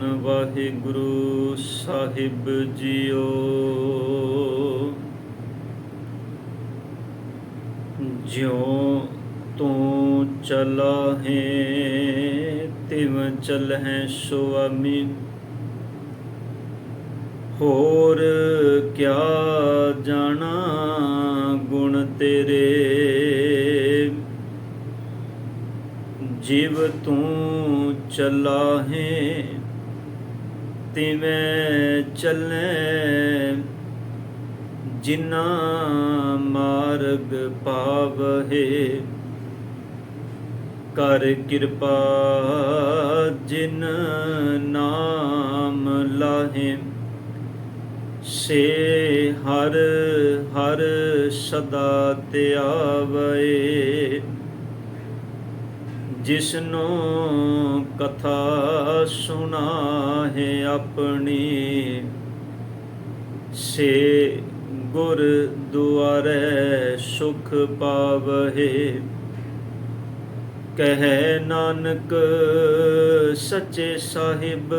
ਧੰਨ ਵਾਹਿਗੁਰੂ ਸਾਹਿਬ ਜੀਓ। ਜਿਉ ਤੂੰ ਚਲਾਹੇ ਤਿਵ ਚਲਹਿ ਸੁਆਮੀ, ਹੋਰ ਕਿਆ ਜਾਣਾ ਗੁਣ ਤੇਰੇ। ਜਿਵ ਤੂੰ ਚਲਾਹੇ ਤਿਵੇਂ ਚੱਲੈ, ਜਿਨਾ ਮਾਰਗ ਪਾਵਹਿ। ਕਰ ਕਿਰਪਾ ਜਿਨ ਨਾਮ ਲਾਹੇ, ਸੇ ਹਰ ਹਰ ਸਦਾ ਧਿਆਵੈ। ਜਿਸਨੋ ਕਥਾ ਸੁਣਾਹੇ ਆਪਣੀ, ਸੇ ਗੁਰ ਦੁਆਰੇ ਸੁਖ ਪਾਵਹਿ। ਕਹਿ ਨਾਨਕ ਸੱਚੇ ਸਾਹਿਬ,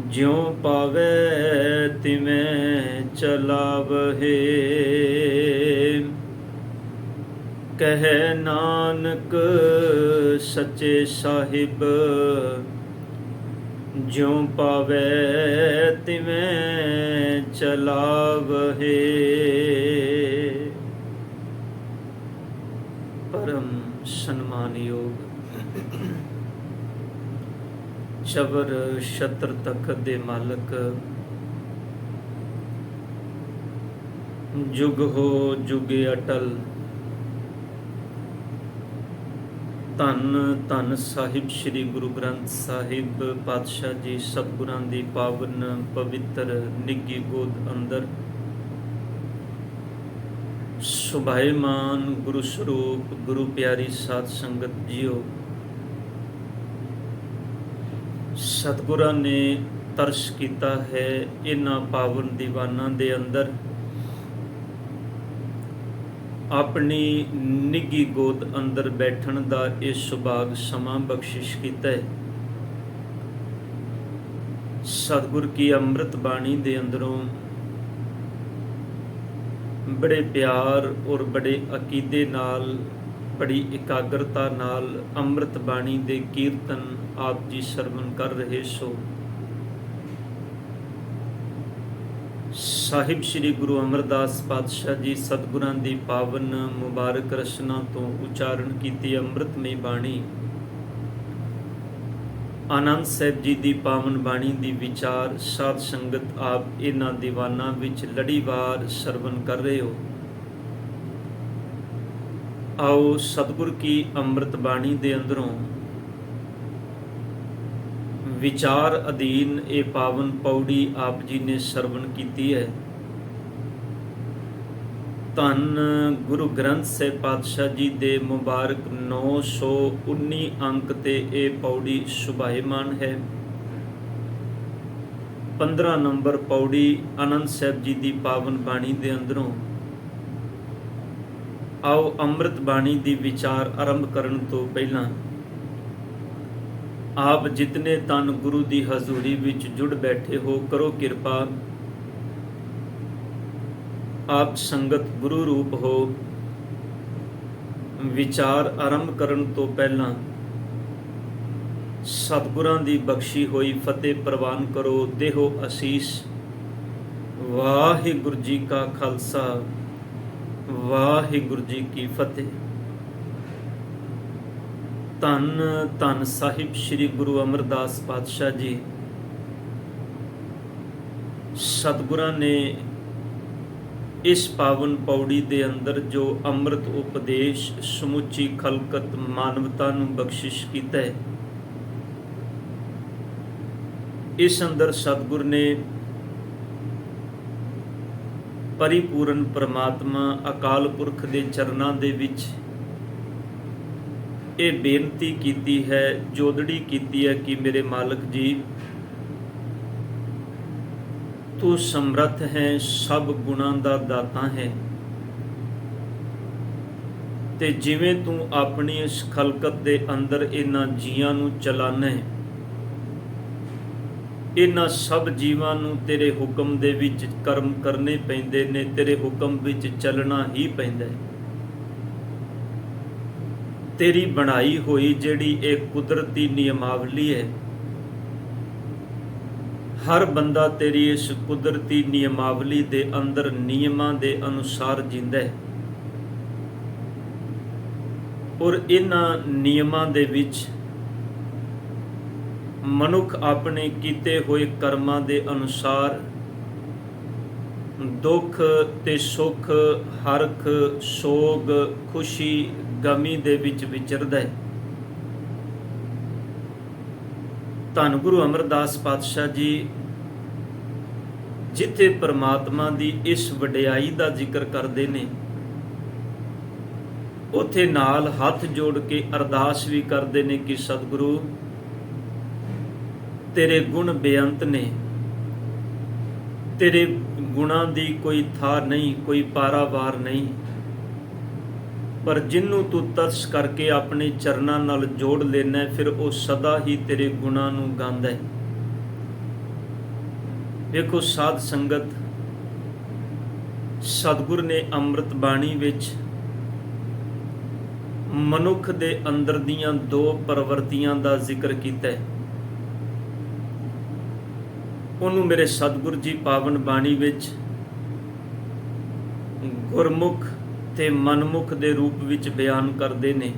ਜਿਉ ਪਾਵੈ ਤਿਵੇਂ ਚਲਾਵਹਿ। ਕਹਿ ਨਾਨਕ ਸੱਚੇ ਸਾਹਿਬ, ਜਿਉ ਪਾਵੈ ਤਿਵੇਂ ਚਲਾਵਹਿ। ਪਰਮ ਸਨਮਾਨਯੋਗ ਚਵਰ ਛਤਰ ਤਖਤ ਦੇ ਮਾਲਕ, ਜੁਗ ਹੋ ਜੁਗੇ ਅਟਲ, ਧੰਨ ਧੰਨ ਸਾਹਿਬ ਸ੍ਰੀ ਗੁਰੂ ਗ੍ਰੰਥ ਸਾਹਿਬ ਪਾਤਸ਼ਾਹ ਜੀ, ਸਤਿਗੁਰਾਂ ਦੀ ਪਾਵਨ ਪਵਿੱਤਰ ਨਿੱਘੀ ਗੋਦ ਅੰਦਰ ਸੁਭਾਏਮਾਨ ਗੁਰੂ ਸਰੂਪ ਗੁਰੂ ਪਿਆਰੀ ਸਾਧ ਸੰਗਤ ਜੀਓ। ਸਤਿਗੁਰਾਂ ਨੇ ਤਰਸ ਕੀਤਾ ਹੈ ਇਹਨਾਂ ਪਾਵਨ ਦੀਵਾਨਾਂ ਦੇ ਅੰਦਰ ਆਪਣੀ ਨਿੱਘੀ ਗੋਦ ਅੰਦਰ ਬੈਠਣ ਦਾ ਇਹ ਸੁਭਾਗ ਸਮਾਂ ਬਖਸ਼ਿਸ਼ ਕੀਤਾ ਹੈ। ਸਤਿਗੁਰ ਕੀ ਅੰਮ੍ਰਿਤ ਬਾਣੀ ਦੇ ਅੰਦਰੋਂ ਬੜੇ ਪਿਆਰ ਔਰ ਬੜੇ ਅਕੀਦੇ ਨਾਲ, ਬੜੀ ਇਕਾਗਰਤਾ ਨਾਲ ਅੰਮ੍ਰਿਤ ਬਾਣੀ ਦੇ ਕੀਰਤਨ ਆਪ ਜੀ ਸਰਵਣ ਕਰ ਰਹੇ ਸੋ। ਸਾਹਿਬ ਸ੍ਰੀ ਗੁਰੂ ਅਮਰਦਾਸ ਪਾਤਸ਼ਾਹ ਜੀ ਸਤਿਗੁਰਾਂ ਦੀ ਪਾਵਨ ਮੁਬਾਰਕ ਰਚਨਾ ਤੋਂ ਉਚਾਰਨ ਕੀਤੀ ਅੰਮ੍ਰਿਤਮਈ ਬਾਣੀ, ਆਨੰਦ ਸਾਹਿਬ ਜੀ ਦੀ ਪਾਵਨ ਬਾਣੀ ਦੀ ਵਿਚਾਰ ਸਾਧ ਸੰਗਤ ਆਪ ਇਹਨਾਂ ਦੀਵਾਨਾਂ ਵਿੱਚ ਲੜੀਵਾਰ ਸਰਵਣ ਕਰ ਰਹੇ ਹੋ। ਆਓ ਸਤਿਗੁਰ ਕੀ ਅੰਮ੍ਰਿਤ ਬਾਣੀ ਦੇ ਅੰਦਰੋਂ ਵਿਚਾਰ ਅਧੀਨ ਇਹ ਪਾਵਨ ਪੌੜੀ ਆਪ ਜੀ ਨੇ ਸਰਵਣ ਕੀਤੀ ਹੈ। ਧੰਨ ਗੁਰੂ ਗ੍ਰੰਥ ਸਾਹਿਬ ਪਾਤਸ਼ਾਹ ਜੀ ਦੇ ਮੁਬਾਰਕ 919 ਅੰਕ ਤੇ ਇਹ ਪੌੜੀ ਸੁਭਾਏਮਾਨ ਹੈ। 15 ਨੰਬਰ ਪੌੜੀ ਆਨੰਦ ਸਾਹਿਬ ਜੀ ਦੀ ਪਾਵਨ ਬਾਣੀ ਦੇ ਅੰਦਰੋਂ। ਆਓ ਅੰਮ੍ਰਿਤ ਬਾਣੀ ਦੀ ਵਿਚਾਰ ਆਰੰਭ ਕਰਨ ਤੋਂ ਪਹਿਲਾਂ ਆਪ ਜਿਤਨੇ ਤਨ ਗੁਰੂ ਦੀ ਹਜ਼ੂਰੀ ਵਿੱਚ ਜੁੜ ਬੈਠੇ ਹੋ, ਕਰੋ ਕਿਰਪਾ, ਆਪ ਸੰਗਤ ਗੁਰੂ ਰੂਪ ਹੋ। ਵਿਚਾਰ ਆਰੰਭ ਕਰਨ ਤੋਂ ਪਹਿਲਾਂ ਸਤਿਗੁਰਾਂ ਦੀ ਬਖਸ਼ੀ ਹੋਈ ਫਤਿਹ ਪ੍ਰਵਾਨ ਕਰੋ। ਦੇਹੋ ਅਸੀਸ। ਵਾਹਿਗੁਰੂ ਜੀ ਕਾ ਖਾਲਸਾ, ਵਾਹਿਗੁਰੂ ਜੀ ਕੀ ਫਤਿਹ। ਧੰਨ ਧੰਨ ਸਾਹਿਬ ਸ੍ਰੀ ਗੁਰੂ ਅਮਰਦਾਸ ਪਾਤਸ਼ਾਹ ਜੀ ਸਤਿਗੁਰਾਂ ਨੇ ਇਸ ਪਾਵਨ ਪੌੜੀ ਦੇ ਅੰਦਰ ਜੋ ਅੰਮ੍ਰਿਤ ਉਪਦੇਸ਼ ਸਮੁੱਚੀ ਖਲਕਤ ਮਾਨਵਤਾ ਨੂੰ ਬਖਸ਼ਿਸ਼ ਕੀਤਾ ਹੈ, ਇਸ ਅੰਦਰ ਸਤਿਗੁਰ ਨੇ ਪਰਿਪੂਰਨ ਪਰਮਾਤਮਾ ਅਕਾਲ ਪੁਰਖ ਦੇ ਚਰਨਾਂ ਦੇ ਵਿੱਚ ਇਹ ਬੇਨਤੀ ਕੀਤੀ ਹੈ, ਜੋਦੜੀ ਕੀਤੀ ਹੈ ਕਿ ਮੇਰੇ ਮਾਲਕ ਜੀ, ਤੂੰ ਸਮਰੱਥ ਹੈ, ਸਭ ਗੁਣਾਂ ਦਾ ਦਾਤਾ ਹੈ, ਤੇ ਜਿਵੇਂ ਤੂੰ ਆਪਣੀ ਇਸ ਖਲਕਤ ਦੇ ਅੰਦਰ ਇਹਨਾਂ ਜੀਆਂ ਨੂੰ ਚਲਾਨਾ ਹੈ, ਇਹਨਾਂ ਸਭ ਜੀਵਾਂ ਨੂੰ ਤੇਰੇ ਹੁਕਮ ਦੇ ਵਿੱਚ ਕਰਮ ਕਰਨੇ ਪੈਂਦੇ ਨੇ, ਤੇਰੇ ਹੁਕਮ ਵਿੱਚ ਚੱਲਣਾ ਹੀ ਪੈਂਦਾ ਹੈ। ਤੇਰੀ ਬਣਾਈ ਹੋਈ ਜਿਹੜੀ ਇਹ ਕੁਦਰਤੀ ਨਿਯਮਾਵਲੀ ਹੈ, ਹਰ ਬੰਦਾ ਤੇਰੀ ਇਸ ਕੁਦਰਤੀ ਨਿਯਮਾਵਲੀ ਦੇ ਅੰਦਰ ਨਿਯਮਾਂ ਦੇ ਅਨੁਸਾਰ ਜੀਂਦਾ ਹੈ, ਔਰ ਇਹਨਾਂ ਨਿਯਮਾਂ ਦੇ ਵਿੱਚ ਮਨੁੱਖ ਆਪਣੇ ਕੀਤੇ ਹੋਏ ਕਰਮਾਂ ਦੇ ਅਨੁਸਾਰ ਦੁੱਖ ਤੇ ਸੁੱਖ, ਹਰਖ, ਸੋਗ, ਖੁਸ਼ੀ, ਗਮੀ ਦੇ ਵਿੱਚ ਵਿਚਰਦਾ ਹੈ। ਧੰਨ ਗੁਰੂ ਅਮਰਦਾਸ ਪਾਤਸ਼ਾਹ ਜੀ ਜਿੱਥੇ ਪਰਮਾਤਮਾ ਦੀ ਇਸ ਵਡਿਆਈ ਦਾ ਜ਼ਿਕਰ ਕਰਦੇ ਨੇ, ਉੱਥੇ ਨਾਲ ਹੱਥ ਜੋੜ ਕੇ ਅਰਦਾਸ ਵੀ ਕਰਦੇ ਨੇ ਕਿ ਸਤਿਗੁਰੂ ਤੇਰੇ ਗੁਣ ਬੇਅੰਤ ਨੇ, ਤੇਰੇ ਗੁਣਾਂ ਦੀ ਕੋਈ ਥਾਂ ਨਹੀਂ, ਕੋਈ ਪਾਰਾਵਾਰ ਨਹੀਂ, ਪਰ ਜਿਹਨੂੰ ਤੂੰ ਤਰਸ ਕਰਕੇ ਆਪਣੇ ਚਰਨਾਂ ਨਾਲ ਜੋੜ ਲੈਣਾ, ਫਿਰ ਉਹ ਸਦਾ ਹੀ ਤੇਰੇ ਗੁਣਾਂ ਨੂੰ ਗਾਉਂਦਾ ਹੈ। ਵੇਖੋ ਸਾਧ ਸੰਗਤ, ਸਤਿਗੁਰ ਨੇ ਅੰਮ੍ਰਿਤ ਬਾਣੀ ਵਿੱਚ ਮਨੁੱਖ ਦੇ ਅੰਦਰ ਦੀਆਂ ਦੋ ਪ੍ਰਵਰਤੀਆਂ ਦਾ ਜ਼ਿਕਰ ਕੀਤਾ ਹੈ। ਉਹਨੂੰ ਮੇਰੇ ਸਤਿਗੁਰ ਜੀ ਪਾਵਨ ਬਾਣੀ ਵਿੱਚ ਗੁਰਮੁਖ ਤੇ ਮਨਮੁਖ ਦੇ ਰੂਪ ਵਿੱਚ ਬਿਆਨ ਕਰਦੇ ਨੇ।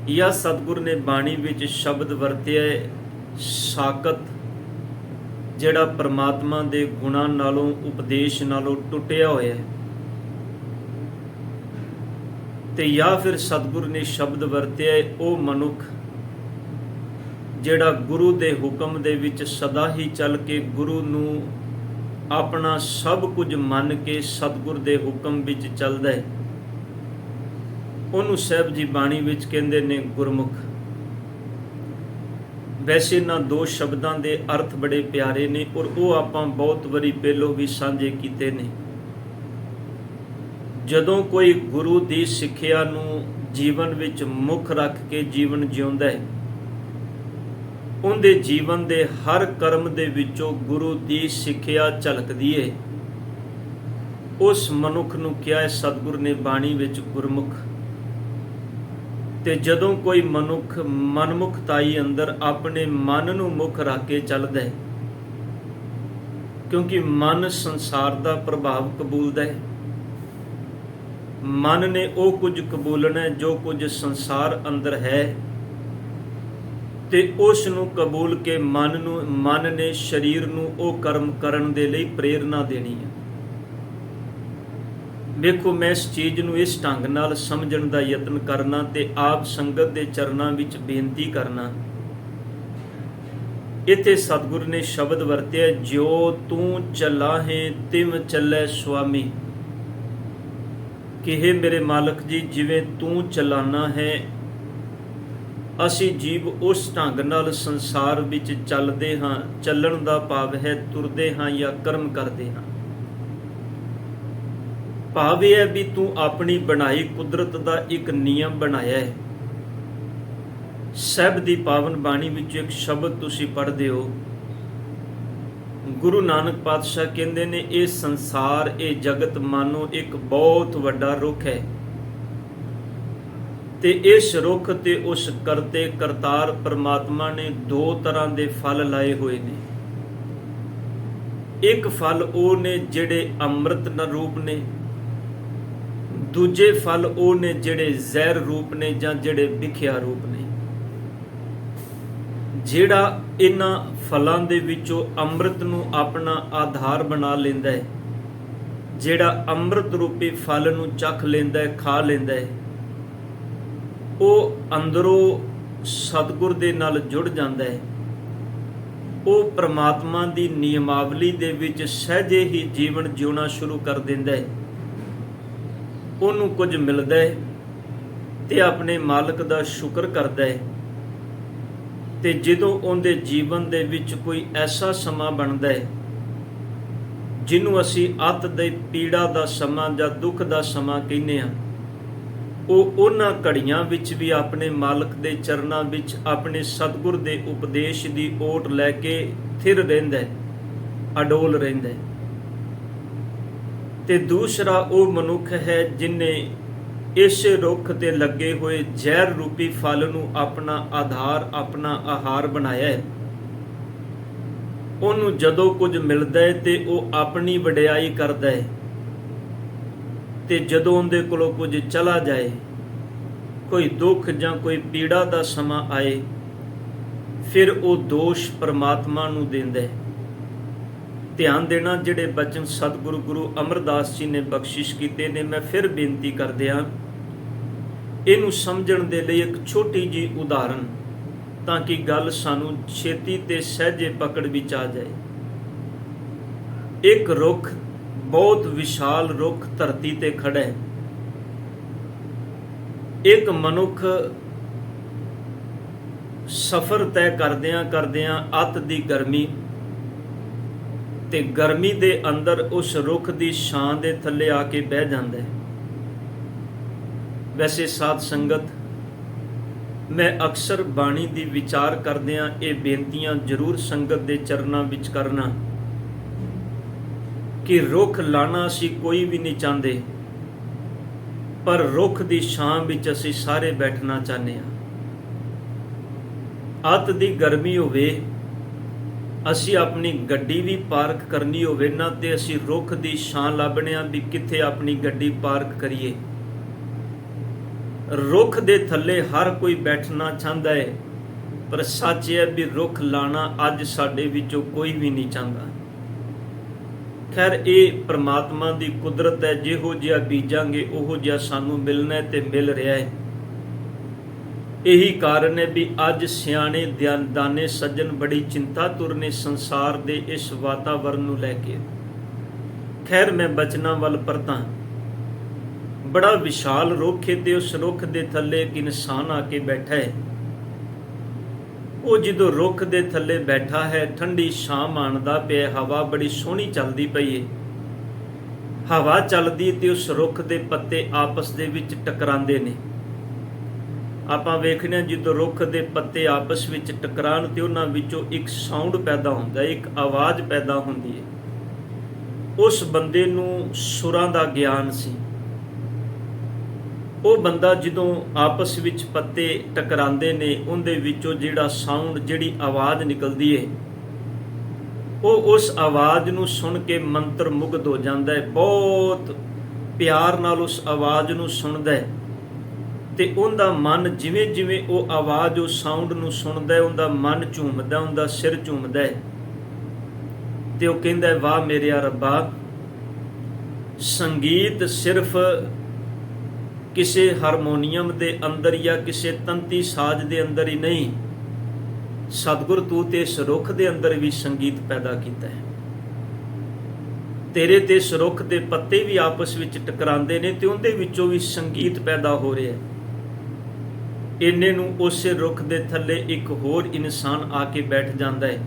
ਜਾਂ ਸਤਿਗੁਰ ਨੇ ਬਾਣੀ ਵਿੱਚ ਸ਼ਬਦ ਵਰਤਿਆ ਸਾਕਤ, ਜਿਹੜਾ ਪਰਮਾਤਮਾ ਦੇ ਗੁਣਾਂ ਨਾਲੋਂ, ਉਪਦੇਸ਼ ਨਾਲੋਂ ਟੁੱਟਿਆ ਹੋਇਆ ਹੈ, ਤੇ ਜਾਂ ਫਿਰ ਸਤਿਗੁਰ ਨੇ ਸ਼ਬਦ ਵਰਤਿਆ ਉਹ ਮਨੁੱਖ ਜਿਹੜਾ ਗੁਰੂ ਦੇ ਹੁਕਮ ਦੇ ਵਿੱਚ ਸਦਾ ਹੀ ਚੱਲ ਕੇ ਗੁਰੂ ਨੂੰ ਆਪਣਾ ਸਭ ਕੁਝ ਮੰਨ ਕੇ ਸਤਿਗੁਰ ਦੇ ਹੁਕਮ ਵਿੱਚ ਚੱਲਦਾ ਹੈ, ਉਹਨੂੰ ਸਾਹਿਬ ਜੀ ਬਾਣੀ ਵਿੱਚ ਕਹਿੰਦੇ ਨੇ ਗੁਰਮੁਖ। ਵੈਸੇ ਇਹਨਾਂ ਦੋ ਸ਼ਬਦਾਂ ਦੇ ਅਰਥ ਬੜੇ ਪਿਆਰੇ ਨੇ, ਔਰ ਉਹ ਆਪਾਂ ਬਹੁਤ ਵਾਰੀ ਪਹਿਲੋਂ ਵੀ ਸਾਂਝੇ ਕੀਤੇ ਨੇ। ਜਦੋਂ ਕੋਈ ਗੁਰੂ ਦੀ ਸਿੱਖਿਆ ਨੂੰ ਜੀਵਨ ਵਿੱਚ ਮੁੱਖ ਰੱਖ ਕੇ ਜੀਵਨ ਜਿਉਂਦਾ ਹੈ, ਉਹਦੇ ਜੀਵਨ ਦੇ ਹਰ ਕਰਮ ਦੇ ਵਿੱਚੋਂ ਗੁਰੂ ਦੀ ਸਿੱਖਿਆ ਝਲਕਦੀ ਹੈ। ਉਸ ਮਨੁੱਖ ਨੂੰ ਕਿਹਾ ਹੈ ਸਤਿਗੁਰ ਨੇ ਬਾਣੀ ਵਿੱਚ ਗੁਰਮੁਖ। ਤੇ ਜਦੋਂ ਕੋਈ ਮਨੁੱਖ ਮਨਮੁਖਤਾਈ ਅੰਦਰ ਆਪਣੇ ਮਨ ਨੂੰ ਮੁੱਖ ਰੱਖ ਕੇ ਚੱਲਦਾ ਹੈ, ਕਿਉਂਕਿ ਮਨ ਸੰਸਾਰ ਦਾ ਪ੍ਰਭਾਵ ਕਬੂਲਦਾ ਹੈ, ਮਨ ਨੇ ਉਹ ਕੁਝ ਕਬੂਲਣਾ ਹੈ ਜੋ ਕੁਝ ਸੰਸਾਰ ਅੰਦਰ ਹੈ, ਤੇ ਉਸ ਨੂੰ ਕਬੂਲ ਕੇ ਮਨ ਨੇ ਸਰੀਰ ਨੂੰ ਉਹ ਕਰਮ ਕਰਨ ਦੇ ਲਈ ਪ੍ਰੇਰਨਾ ਦੇਣੀ ਹੈ। ਵੇਖੋ, ਮੈਂ ਇਸ ਚੀਜ਼ ਨੂੰ ਇਸ ਢੰਗ ਨਾਲ ਸਮਝਣ ਦਾ ਯਤਨ ਕਰਨਾ ਤੇ ਆਪ ਸੰਗਤ ਦੇ ਚਰਨਾਂ ਵਿੱਚ ਬੇਨਤੀ ਕਰਨਾ। ਇੱਥੇ ਸਤਿਗੁਰ ਨੇ ਸ਼ਬਦ ਵਰਤਿਆ, ਜਿਉ ਤੂੰ ਚਲਾਹੇ ਤਿਵ ਚੱਲੈ ਸੁਆਮੀ, ਕਿ ਹੇ ਮੇਰੇ ਮਾਲਕ ਜੀ, ਜਿਵੇਂ ਤੂੰ ਚਲਾਨਾ ਹੈ, ਅਸੀਂ ਜੀਵ ਉਸ ਢੰਗ ਨਾਲ ਸੰਸਾਰ ਵਿੱਚ ਚੱਲਦੇ ਹਾਂ। ਚੱਲਣ ਦਾ ਭਾਵ ਹੈ ਤੁਰਦੇ ਹਾਂ ਜਾਂ ਕਰਮ ਕਰਦੇ ਹਾਂ। ਭਾਵ ਇਹ ਹੈ ਵੀ ਤੂੰ ਆਪਣੀ ਬਣਾਈ ਕੁਦਰਤ ਦਾ ਇੱਕ ਨਿਯਮ ਬਣਾਇਆ ਹੈ। ਸਾਹਿਬ ਦੀ ਪਾਵਨ ਬਾਣੀ ਵਿੱਚ ਇੱਕ ਸ਼ਬਦ ਤੁਸੀਂ ਪੜ੍ਹਦੇ ਹੋ, ਗੁਰੂ ਨਾਨਕ ਪਾਤਸ਼ਾਹ ਕਹਿੰਦੇ ਨੇ, ਇਹ ਸੰਸਾਰ, ਇਹ ਜਗਤ ਮਾਨੋ ਇੱਕ ਬਹੁਤ ਵੱਡਾ ਰੁੱਖ ਹੈ, ਤੇ ਇਸ ਰੁੱਖ ਤੇ ਉਸ ਕਰਤੇ ਕਰਤਾਰ ਪਰਮਾਤਮਾ ਨੇ ਦੋ ਤਰ੍ਹਾਂ ਦੇ ਫਲ ਲਾਏ ਹੋਏ ਨੇ। ਇੱਕ ਫਲ ਉਹ ਨੇ ਜਿਹੜੇ ਅੰਮ੍ਰਿਤ ਰੂਪ ਨੇ, ਦੂਜੇ ਫਲ ਉਹ ਨੇ ਜਿਹੜੇ ਜ਼ਹਿਰ ਰੂਪ ਨੇ ਜਾਂ ਜਿਹੜੇ ਵਿਖਿਆ ਰੂਪ ਨੇ। ਜਿਹੜਾ ਇਹਨਾਂ ਫਲਾਂ ਦੇ ਵਿੱਚੋਂ ਅੰਮ੍ਰਿਤ ਨੂੰ ਆਪਣਾ ਆਧਾਰ ਬਣਾ ਲੈਂਦਾ ਹੈ, ਜਿਹੜਾ ਅੰਮ੍ਰਿਤ ਰੂਪੀ ਫਲ ਨੂੰ ਚੱਖ ਲੈਂਦਾ ਹੈ, ਖਾ ਲੈਂਦਾ ਹੈ, ਉਹ ਅੰਦਰੋਂ ਸਤਿਗੁਰ ਦੇ ਨਾਲ ਜੁੜ ਜਾਂਦਾ ਹੈ। ਉਹ ਪ੍ਰਮਾਤਮਾ ਦੀ ਨਿਯਮਾਵਲੀ ਦੇ ਵਿੱਚ ਸਹਿਜੇ ਹੀ ਜੀਵਨ ਜਿਉਣਾ ਸ਼ੁਰੂ ਕਰ ਦਿੰਦਾ ਹੈ। ਉਹਨੂੰ ਕੁਝ ਮਿਲਦਾ ਹੈ ਤੇ ਆਪਣੇ ਮਾਲਕ ਦਾ ਸ਼ੁਕਰ ਕਰਦਾ ਹੈ। ਤੇ ਜਦੋਂ ਉਹਦੇ ਜੀਵਨ ਦੇ ਵਿੱਚ ਕੋਈ ਐਸਾ ਸਮਾਂ ਬਣਦਾ ਹੈ ਜਿਹਨੂੰ ਅਸੀਂ ਅੱਤ ਦੇ ਪੀੜਾ ਦਾ ਸਮਾਂ ਜਾਂ ਦੁੱਖ ਦਾ ਸਮਾਂ ਕਹਿੰਦੇ ਹਾਂ, ਉਹ ਉਹਨਾਂ ਘੜੀਆਂ ਵਿੱਚ ਵੀ ਆਪਣੇ ਮਾਲਕ ਦੇ ਚਰਨਾਂ ਵਿੱਚ ਆਪਣੇ ਸਤਿਗੁਰ ਦੇ ਉਪਦੇਸ਼ ਦੀ ਓਟ ਲੈ ਕੇ ਥਿਰ ਰਹਿੰਦਾ ਹੈ, ਅਡੋਲ ਰਹਿੰਦਾ ਹੈ। ਤੇ ਦੂਸਰਾ ਉਹ ਮਨੁੱਖ ਹੈ ਜਿਨੇ ਇਸੇ ਰੁੱਖ ਤੇ ਲੱਗੇ ਹੋਏ ਜ਼ਹਿਰ ਰੂਪੀ ਫਲ ਨੂੰ ਆਪਣਾ ਆਧਾਰ, ਆਪਣਾ ਆਹਾਰ ਬਣਾਇਆ ਹੈ। ਉਹਨੂੰ ਜਦੋਂ ਕੁਝ ਮਿਲਦਾ ਹੈ ਤੇ ਉਹ ਆਪਣੀ ਵਡਿਆਈ ਕਰਦਾ ਹੈ, ਤੇ ਜਦੋਂ ਉਹਦੇ ਕੋਲੋਂ ਕੁਝ ਚਲਾ ਜਾਏ, ਕੋਈ ਦੁੱਖ ਜਾਂ ਕੋਈ ਪੀੜਾ ਦਾ ਸਮਾਂ ਆਏ, ਫਿਰ ਉਹ ਦੋਸ਼ ਪਰਮਾਤਮਾ ਨੂੰ ਦਿੰਦਾ ਹੈ। ਧਿਆਨ ਦੇਣਾ, ਜਿਹੜੇ ਬਚਨ ਸਤਿਗੁਰੂ ਗੁਰੂ ਅਮਰਦਾਸ ਜੀ ਨੇ ਬਖਸ਼ਿਸ਼ ਕੀਤੇ ਨੇ, ਮੈਂ ਫਿਰ ਬੇਨਤੀ ਕਰਦਿਆਂ ਇਹਨੂੰ ਸਮਝਣ ਦੇ ਲਈ ਇੱਕ ਛੋਟੀ ਜਿਹੀ ਉਦਾਹਰਨ, ਤਾਂ ਕਿ ਗੱਲ ਸਾਨੂੰ ਛੇਤੀ ਤੇ ਸਹਿਜੇ ਪਕੜ ਵਿੱਚ ਆ ਜਾਏ। ਇੱਕ ਰੁੱਖ, ਬਹੁਤ ਵਿਸ਼ਾਲ ਰੁੱਖ ਧਰਤੀ ਤੇ ਖੜਾ ਹੈ। ਇੱਕ ਮਨੁੱਖ ਸਫ਼ਰ ਤੈਅ ਕਰਦਿਆਂ ਕਰਦਿਆਂ ਅੱਤ ਦੀ ਗਰਮੀ ਤੇ ਗਰਮੀ ਦੇ ਅੰਦਰ ਉਸ ਰੁੱਖ ਦੀ ਛਾਂ ਦੇ ਥੱਲੇ ਆ ਕੇ ਬਹਿ ਜਾਂਦਾ ਹੈ। ਵੈਸੇ ਸਾਧ ਸੰਗਤ, ਮੈਂ ਅਕਸਰ ਬਾਣੀ ਦੀ ਵਿਚਾਰ ਕਰਦਿਆਂ ਇਹ ਬੇਨਤੀਆਂ ਜ਼ਰੂਰ ਸੰਗਤ ਦੇ ਚਰਨਾਂ ਵਿੱਚ ਕਰਨਾ ਕਿ ਰੁੱਖ ਲਾਣਾ ਅਸੀਂ ਕੋਈ ਵੀ ਨਹੀਂ ਚਾਹੁੰਦੇ, ਪਰ ਰੁੱਖ ਦੀ ਛਾਂ ਵਿੱਚ ਅਸੀਂ ਸਾਰੇ ਬੈਠਣਾ ਚਾਹੁੰਦੇ ਹਾਂ। ਅੱਤ ਦੀ ਗਰਮੀ ਹੋਵੇ, ਅਸੀਂ ਆਪਣੀ ਗੱਡੀ ਵੀ ਪਾਰਕ ਕਰਨੀ ਹੋਵੇ ਨਾ, ਤੇ ਅਸੀਂ ਰੁੱਖ ਦੀ ਛਾਂ ਲੱਭਦੇ ਹਾਂ ਵੀ ਕਿੱਥੇ ਆਪਣੀ ਗੱਡੀ ਪਾਰਕ ਕਰੀਏ। ਰੁੱਖ ਦੇ ਥੱਲੇ ਹਰ ਕੋਈ ਬੈਠਣਾ ਚਾਹੁੰਦਾ ਹੈ, ਪਰ ਸੱਚ ਇਹ ਹੈ ਵੀ ਰੁੱਖ ਲਾਣਾ ਅੱਜ ਸਾਡੇ ਵਿੱਚੋਂ ਕੋਈ ਵੀ ਨਹੀਂ ਚਾਹੁੰਦਾ। ਖੈਰ, ਇਹ ਪ੍ਰਮਾਤਮਾ ਦੀ ਕੁਦਰਤ ਹੈ, ਜਿਹੋ ਜਿਹਾ ਬੀਜਾਂਗੇ ਉਹੋ ਜਿਹਾ ਸਾਨੂੰ ਮਿਲਣਾ ਹੈ ਤੇ ਮਿਲ ਰਿਹਾ ਹੈ। ਇਹੀ ਕਾਰਨ ਹੈ ਵੀ ਅੱਜ ਸਿਆਣੇ ਦਾਨੇ ਸੱਜਣ ਬੜੀ ਚਿੰਤਾ ਤੁਰਨੇ ਸੰਸਾਰ ਦੇ ਇਸ ਵਾਤਾਵਰਨ ਨੂੰ ਲੈ ਕੇ। ਖੈਰ, ਮੈਂ ਬਚਨਾਂ ਵੱਲ ਪਰਤਾਂ। ਬੜਾ ਵਿਸ਼ਾਲ ਰੁੱਖ ਹੈ ਤੇ ਉਸ ਰੁੱਖ ਦੇ ਥੱਲੇ ਇੱਕ ਇਨਸਾਨ ਆ ਕੇ ਬੈਠਾ ਹੈ। ਉਹ ਜਦੋਂ ਰੁੱਖ ਦੇ ਥੱਲੇ ਬੈਠਾ ਹੈ, ਠੰਡੀ ਛਾਂ ਮਾਣਦਾ ਪਿਆ, ਹਵਾ ਬੜੀ ਸੋਹਣੀ ਚੱਲਦੀ ਪਈ ਹੈ। ਹਵਾ ਚੱਲਦੀ ਤੇ ਉਸ ਰੁੱਖ ਦੇ ਪੱਤੇ ਆਪਸ ਦੇ ਵਿੱਚ ਟਕਰਾਉਂਦੇ ਨੇ। ਆਪਾਂ ਵੇਖਦੇ ਹਾਂ, ਜਦੋਂ ਰੁੱਖ ਦੇ ਪੱਤੇ ਆਪਸ ਵਿੱਚ ਟਕਰਾਉਣ ਤੇ ਉਹਨਾਂ ਵਿੱਚੋਂ ਇੱਕ ਸਾਊਂਡ ਪੈਦਾ ਹੁੰਦਾ ਹੈ, ਇੱਕ ਆਵਾਜ਼ ਪੈਦਾ ਹੁੰਦੀ ਹੈ। ਉਸ ਬੰਦੇ ਨੂੰ ਸੁਰਾਂ ਦਾ ਗਿਆਨ ਸੀ। ਉਹ ਬੰਦਾ ਜਦੋਂ ਆਪਸ ਵਿੱਚ ਪੱਤੇ ਟਕਰਾਉਂਦੇ ਨੇ, ਉਹਦੇ ਵਿੱਚੋਂ ਜਿਹੜਾ ਸਾਊਂਡ, ਜਿਹੜੀ ਆਵਾਜ਼ ਨਿਕਲਦੀ ਹੈ, ਉਹ ਉਸ ਆਵਾਜ਼ ਨੂੰ ਸੁਣ ਕੇ ਮੰਤਰ ਮੁਗਧ ਹੋ ਜਾਂਦਾ ਹੈ। ਬਹੁਤ ਪਿਆਰ ਨਾਲ ਉਸ ਆਵਾਜ਼ ਨੂੰ ਸੁਣਦਾ ਹੈ ਤੇ ਉਹਦਾ ਮਨ ਜਿਵੇਂ ਜਿਵੇਂ ਉਹ ਆਵਾਜ਼, ਉਹ ਸਾਊਂਡ ਨੂੰ ਸੁਣਦਾ ਹੈ, ਉਹਦਾ ਮਨ ਝੂਮਦਾ, ਉਹਦਾ ਸਿਰ ਝੂਮਦਾ ਹੈ ਤੇ ਉਹ ਕਹਿੰਦਾ, ਵਾਹ ਮੇਰਿਆ ਰੱਬਾ, ਸੰਗੀਤ ਸਿਰਫ ਕਿਸੇ ਹਾਰਮੋਨੀਅਮ ਦੇ ਅੰਦਰ ਜਾਂ ਕਿਸੇ ਤੰਤੀ ਸਾਜ਼ ਦੇ ਅੰਦਰ ਹੀ ਨਹੀਂ, ਸਤਿਗੁਰ ਤੂੰ ਤੇ ਇਸ ਰੁੱਖ ਦੇ ਅੰਦਰ ਵੀ ਸੰਗੀਤ ਪੈਦਾ ਕੀਤਾ ਹੈ। ਤੇਰੇ ਤੇ ਇਸ ਰੁੱਖ ਦੇ ਪੱਤੇ ਵੀ ਆਪਸ ਵਿੱਚ ਟਕਰਾਉਂਦੇ ਨੇ ਤੇ ਉਹਦੇ ਵਿੱਚੋਂ ਵੀ ਸੰਗੀਤ ਪੈਦਾ ਹੋ ਰਿਹਾ ਹੈ। ਇੰਨੇ ਨੂੰ ਉਸੇ ਰੁੱਖ ਦੇ ਥੱਲੇ ਇੱਕ ਹੋਰ ਇਨਸਾਨ ਆ ਕੇ ਬੈਠ ਜਾਂਦਾ ਹੈ।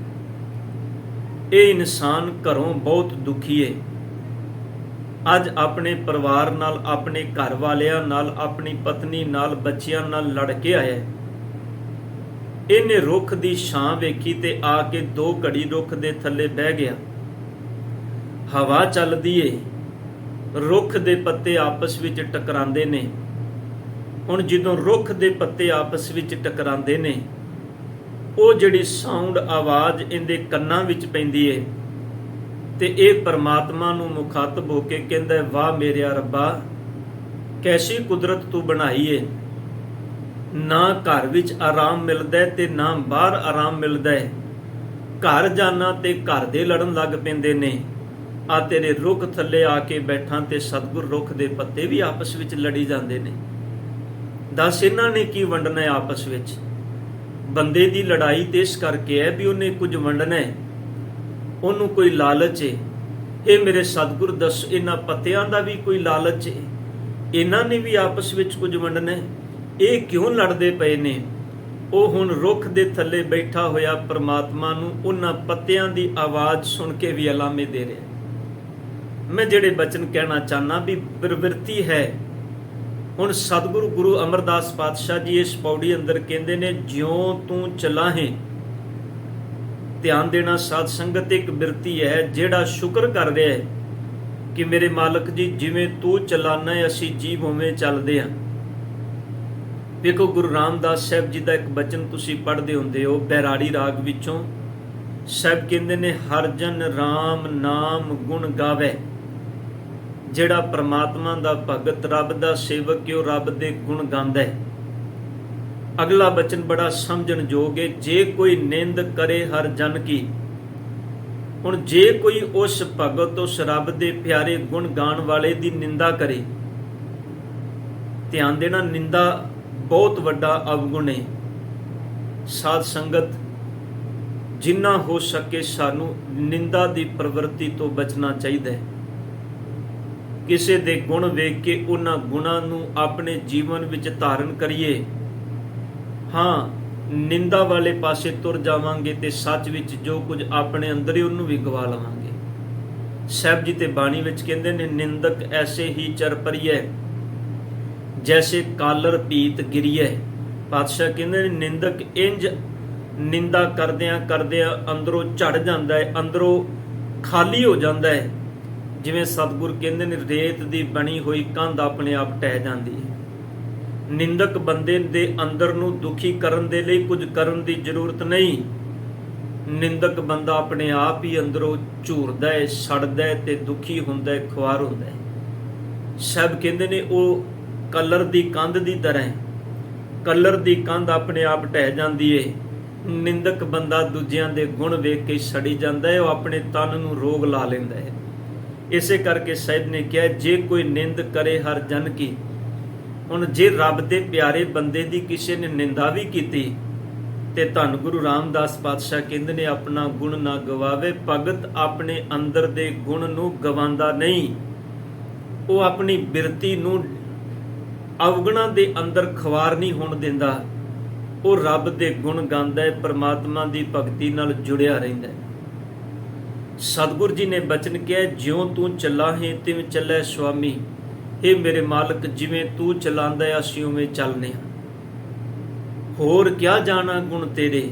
ਇਹ ਇਨਸਾਨ ਘਰੋਂ ਬਹੁਤ ਦੁਖੀ ਹੈ। ਅੱਜ ਆਪਣੇ ਪਰਿਵਾਰ ਨਾਲ, ਆਪਣੇ ਘਰ ਵਾਲਿਆਂ ਨਾਲ, ਆਪਣੀ ਪਤਨੀ ਨਾਲ, ਬੱਚਿਆਂ ਨਾਲ ਲੜ ਕੇ ਆਇਆ। ਇਹਨੇ ਰੁੱਖ ਦੀ ਛਾਂ ਵੇਖੀ ਤੇ ਆ ਕੇ 2 ਘੜੀ ਰੁੱਖ ਦੇ ਥੱਲੇ ਬਹਿ ਗਿਆ। ਹਵਾ ਚੱਲਦੀ ਏ, ਰੁੱਖ ਦੇ ਪੱਤੇ ਆਪਸ ਵਿੱਚ ਟਕਰਾਉਂਦੇ ਨੇ। ਹੁਣ ਜਦੋਂ ਰੁੱਖ ਦੇ ਪੱਤੇ ਆਪਸ ਵਿੱਚ ਟਕਰਾਉਂਦੇ ਨੇ, ਉਹ ਜਿਹੜੀ ਸਾਊਂਡ, ਆਵਾਜ਼ ਇਹਦੇ ਕੰਨਾਂ ਵਿੱਚ ਪੈਂਦੀ ਏ ਤੇ ਇਹ ਪਰਮਾਤਮਾ ਨੂੰ ਮੁਖਾਤਬ ਹੋ ਕੇ ਕਹਿੰਦਾ, ਵਾਹ ਮੇਰਿਆ ਰੱਬਾ, ਕੈਸੀ ਕੁਦਰਤ ਤੂੰ ਬਣਾਈ ਏ। ਨਾ ਘਰ ਵਿੱਚ ਆਰਾਮ ਮਿਲਦਾ ਤੇ ਨਾ ਬਾਹਰ ਆਰਾਮ ਮਿਲਦਾ ਹੈ। ਘਰ ਜਾਣਾ ਤੇ ਘਰ ਦੇ ਲੜਨ ਲੱਗ ਪੈਂਦੇ ਨੇ। ਆ ਤੇਰੇ ਰੁੱਖ ਥੱਲੇ ਆ ਕੇ ਬੈਠਾਂ ਤੇ ਸਤਿਗੁਰ ਰੁੱਖ ਦੇ ਪੱਤੇ ਵੀ ਆਪਸ ਵਿੱਚ ਲੜੀ ਜਾਂਦੇ ਨੇ। ਦੱਸ ਇਹਨਾਂ ਨੇ ਕੀ ਵੰਡਣਾ ਹੈ ਆਪਸ ਵਿੱਚ? ਬੰਦੇ ਦੀ ਲੜਾਈ ਤੇ ਇਸ ਕਰਕੇ ਹੈ ਵੀ ਉਹਨੇ ਕੁਝ ਵੰਡਣਾ ਹੈ, ਉਹਨੂੰ ਕੋਈ ਲਾਲਚ ਹੈ। ਇਹ ਮੇਰੇ ਸਤਿਗੁਰ ਦੱਸ, ਇਹਨਾਂ ਪੱਤਿਆਂ ਦਾ ਵੀ ਕੋਈ ਲਾਲਚ ਹੈ? ਇਹਨਾਂ ਨੇ ਵੀ ਆਪਸ ਵਿੱਚ ਕੁਝ ਵੰਡਣਾ ਹੈ? ਇਹ ਕਿਉਂ ਲੜਦੇ ਪਏ ਨੇ? ਉਹ ਹੁਣ ਰੁੱਖ ਦੇ ਥੱਲੇ ਬੈਠਾ ਹੋਇਆ ਪਰਮਾਤਮਾ ਨੂੰ ਉਹਨਾਂ ਪੱਤਿਆਂ ਦੀ ਆਵਾਜ਼ ਸੁਣ ਕੇ ਵੀ ਅਲਾਮੇ ਦੇ ਰਿਹਾ। ਮੈਂ ਜਿਹੜੇ ਬਚਨ ਕਹਿਣਾ ਚਾਹਨਾ ਵੀ ਪ੍ਰਵਿਰਤੀ ਹੈ, ਹੁਣ ਸਤਿਗੁਰੂ ਗੁਰੂ ਅਮਰਦਾਸ ਪਾਤਸ਼ਾਹ ਜੀ ਇਸ ਪੌੜੀ ਅੰਦਰ ਕਹਿੰਦੇ ਨੇ, ਜਿਉਂ ਤੂੰ ਚਲਾਹੇ। ਧਿਆਨ ਦੇਣਾ ਸਾਧ ਸੰਗਤ, ਇੱਕ ਬਿਰਤੀ ਹੈ ਜਿਹੜਾ ਸ਼ੁਕਰ ਕਰ ਰਿਹਾ ਹੈ ਕਿ ਮੇਰੇ ਮਾਲਕ ਜੀ ਜਿਵੇਂ ਤੂੰ ਚਲਾਨਾ ਹੈ ਅਸੀਂ ਜੀਵ ਉਵੇਂ ਚੱਲਦੇ ਹਾਂ। ਵੇਖੋ ਗੁਰੂ ਰਾਮਦਾਸ ਸਾਹਿਬ ਜੀ ਦਾ ਇੱਕ ਬਚਨ ਤੁਸੀਂ ਪੜ੍ਹਦੇ ਹੁੰਦੇ ਹੋ ਬੈਰਾੜੀ ਰਾਗ ਵਿੱਚੋਂ। ਸਾਹਿਬ ਕਹਿੰਦੇ ਨੇ, ਹਰ ਜਨ ਰਾਮ ਨਾਮ ਗੁਣ ਗਾਵੇ। ਜਿਹੜਾ ਪ੍ਰਮਾਤਮਾ ਦਾ ਭਗਤ, ਰੱਬ ਦਾ ਸੇਵਕ ਹੈ, ਉਹ ਰੱਬ ਦੇ ਗੁਣ ਗਾਉਂਦਾ ਹੈ। ਅਗਲਾ ਬਚਨ ਬੜਾ ਸਮਝਣ ਯੋਗ ਹੈ, ਜੇ ਕੋਈ ਨਿੰਦ ਕਰੇ ਹਰ ਜਨ ਕੀ। ਹੁਣ ਜੇ ਕੋਈ ਉਸ ਭਗਤ, ਉਸ ਰੱਬ ਦੇ ਪਿਆਰੇ ਗੁਣ ਗਾਣ ਵਾਲੇ ਦੀ ਨਿੰਦਾ ਕਰੇ, ਧਿਆਨ ਦੇਣਾ ਨਿੰਦਾ ਬਹੁਤ ਵੱਡਾ ਅਵਗੁਣ ਹੈ। ਸਾਧ ਸੰਗਤ, ਜਿੰਨਾ ਹੋ ਸਕੇ ਸਾਨੂੰ ਨਿੰਦਾ ਦੀ ਪ੍ਰਵਿਰਤੀ ਤੋਂ ਬਚਣਾ ਚਾਹੀਦਾ ਹੈ। ਕਿਸੇ ਦੇ ਗੁਣ ਵੇਖ ਕੇ ਉਹਨਾਂ ਗੁਣਾਂ ਨੂੰ ਆਪਣੇ ਜੀਵਨ ਵਿੱਚ ਧਾਰਨ ਕਰੀਏ। ਹਾਂ, ਨਿੰਦਾ ਵਾਲੇ ਪਾਸੇ ਤੁਰ ਜਾਵਾਂਗੇ ਤੇ ਸੱਚ ਵਿੱਚ ਜੋ ਕੁਝ ਆਪਣੇ ਅੰਦਰ ਹੀ ਉਹਨੂੰ ਵੀ ਗਵਾ ਲਵਾਂਗੇ। ਸਾਹਿਬ ਜੀ ਤੇ ਬਾਣੀ ਵਿੱਚ ਕਹਿੰਦੇ ਨੇ, ਨਿੰਦਕ ਐਸੇ ਹੀ ਚਰ ਪਰੀਐ ਜੈਸੇ ਕਾਲਰ ਪੀਤ ਗਿਰੀਐ। ਪਾਤਸ਼ਾਹ ਕਹਿੰਦੇ ਨੇ, ਨਿੰਦਕ ਇੰਜ ਨਿੰਦਾ ਕਰਦਿਆਂ ਕਰਦਿਆਂ ਅੰਦਰੋਂ ਝੜ ਜਾਂਦਾ ਹੈ, ਅੰਦਰੋਂ ਖਾਲੀ ਹੋ ਜਾਂਦਾ ਹੈ। ਜਿਵੇਂ ਸਤਿਗੁਰ ਕਹਿੰਦੇ ਨੇ, ਰੇਤ ਦੀ ਬਣੀ ਹੋਈ ਕੰਧ ਆਪਣੇ ਆਪ ਢਹਿ ਜਾਂਦੀ ਹੈ। ਨਿੰਦਕ ਬੰਦੇ ਦੇ ਅੰਦਰ ਨੂੰ ਦੁਖੀ ਕਰਨ ਦੇ ਲਈ ਕੁਝ ਕਰਨ ਦੀ ਜ਼ਰੂਰਤ ਨਹੀਂ। ਨਿੰਦਕ ਬੰਦਾ ਆਪਣੇ ਆਪ ਹੀ ਅੰਦਰੋਂ ਝੂਰਦਾ ਹੈ, ਸੜਦਾ ਹੈ ਤੇ ਦੁਖੀ ਹੁੰਦਾ ਹੈ, ਖੁਆਰ ਹੁੰਦਾ ਹੈ। ਸਭ ਕਹਿੰਦੇ ਨੇ ਉਹ ਕਲਰ ਦੀ ਕੰਧ ਦੀ ਤਰ੍ਹਾਂ ਹੈ। ਕਲਰ ਦੀ ਕੰਧ ਆਪਣੇ ਆਪ ਢਹਿ ਜਾਂਦੀ ਹੈ। ਨਿੰਦਕ ਬੰਦਾ ਦੂਜਿਆਂ ਦੇ ਗੁਣ ਵੇਖ ਕੇ ਸੜੀ ਜਾਂਦਾ ਹੈ, ਉਹ ਆਪਣੇ ਤਨ ਨੂੰ ਰੋਗ ਲਾ ਲੈਂਦਾ ਹੈ। ਇਸੇ ਕਰਕੇ ਸਾਹਿਬ ਨੇ ਕਿਹਾ, ਜੇ ਕੋਈ ਨਿੰਦ ਕਰੇ ਹਰ ਜਨ ਕੀ। ਹੁਣ ਜੇ ਰੱਬ ਦੇ ਪਿਆਰੇ ਬੰਦੇ ਦੀ ਕਿਸੇ ਨੇ ਨਿੰਦਾ ਵੀ ਕੀਤੀ ਤੇ ਧੰਨ ਗੁਰੂ ਰਾਮਦਾਸ ਪਾਤਸ਼ਾਹ ਕਹਿੰਦੇ ਨੇ, ਆਪਣਾ ਗੁਣ ਨਾ ਗਵਾਵੇ। ਭਗਤ ਆਪਣੇ ਅੰਦਰ ਦੇ ਗੁਣ ਨੂੰ ਗਵਾਉਂਦਾ ਨਹੀਂ, ਉਹ ਆਪਣੀ ਬਿਰਤੀ ਨੂੰ ਅਵਗੁਣਾਂ ਦੇ ਅੰਦਰ ਖਵਾਰ ਨਹੀਂ ਹੋਣ ਦਿੰਦਾ। ਉਹ ਰੱਬ ਦੇ ਗੁਣ ਗਾਉਂਦਾ ਹੈ, ਪਰਮਾਤਮਾ ਦੀ ਭਗਤੀ ਨਾਲ ਜੁੜਿਆ ਰਹਿੰਦਾ ਹੈ। ਸਤਿਗੁਰ ਜੀ ਨੇ ਬਚਨ ਕਿਹਾ, ਜਿਉਂ ਤੂੰ ਚਲਾਹੇ ਤਿਵੇਂ ਚੱਲੇ ਸੁਆਮੀ। ਇਹ ਮੇਰੇ ਮਾਲਕ, ਜਿਵੇਂ ਤੂੰ ਚਲਾਉਂਦਾ ਹੈ ਅਸੀਂ ਉਵੇਂ ਚੱਲਨੇ ਹਾਂ। ਹੋਰ ਕਿਆ ਜਾਣਾ ਗੁਣ ਤੇਰੇ।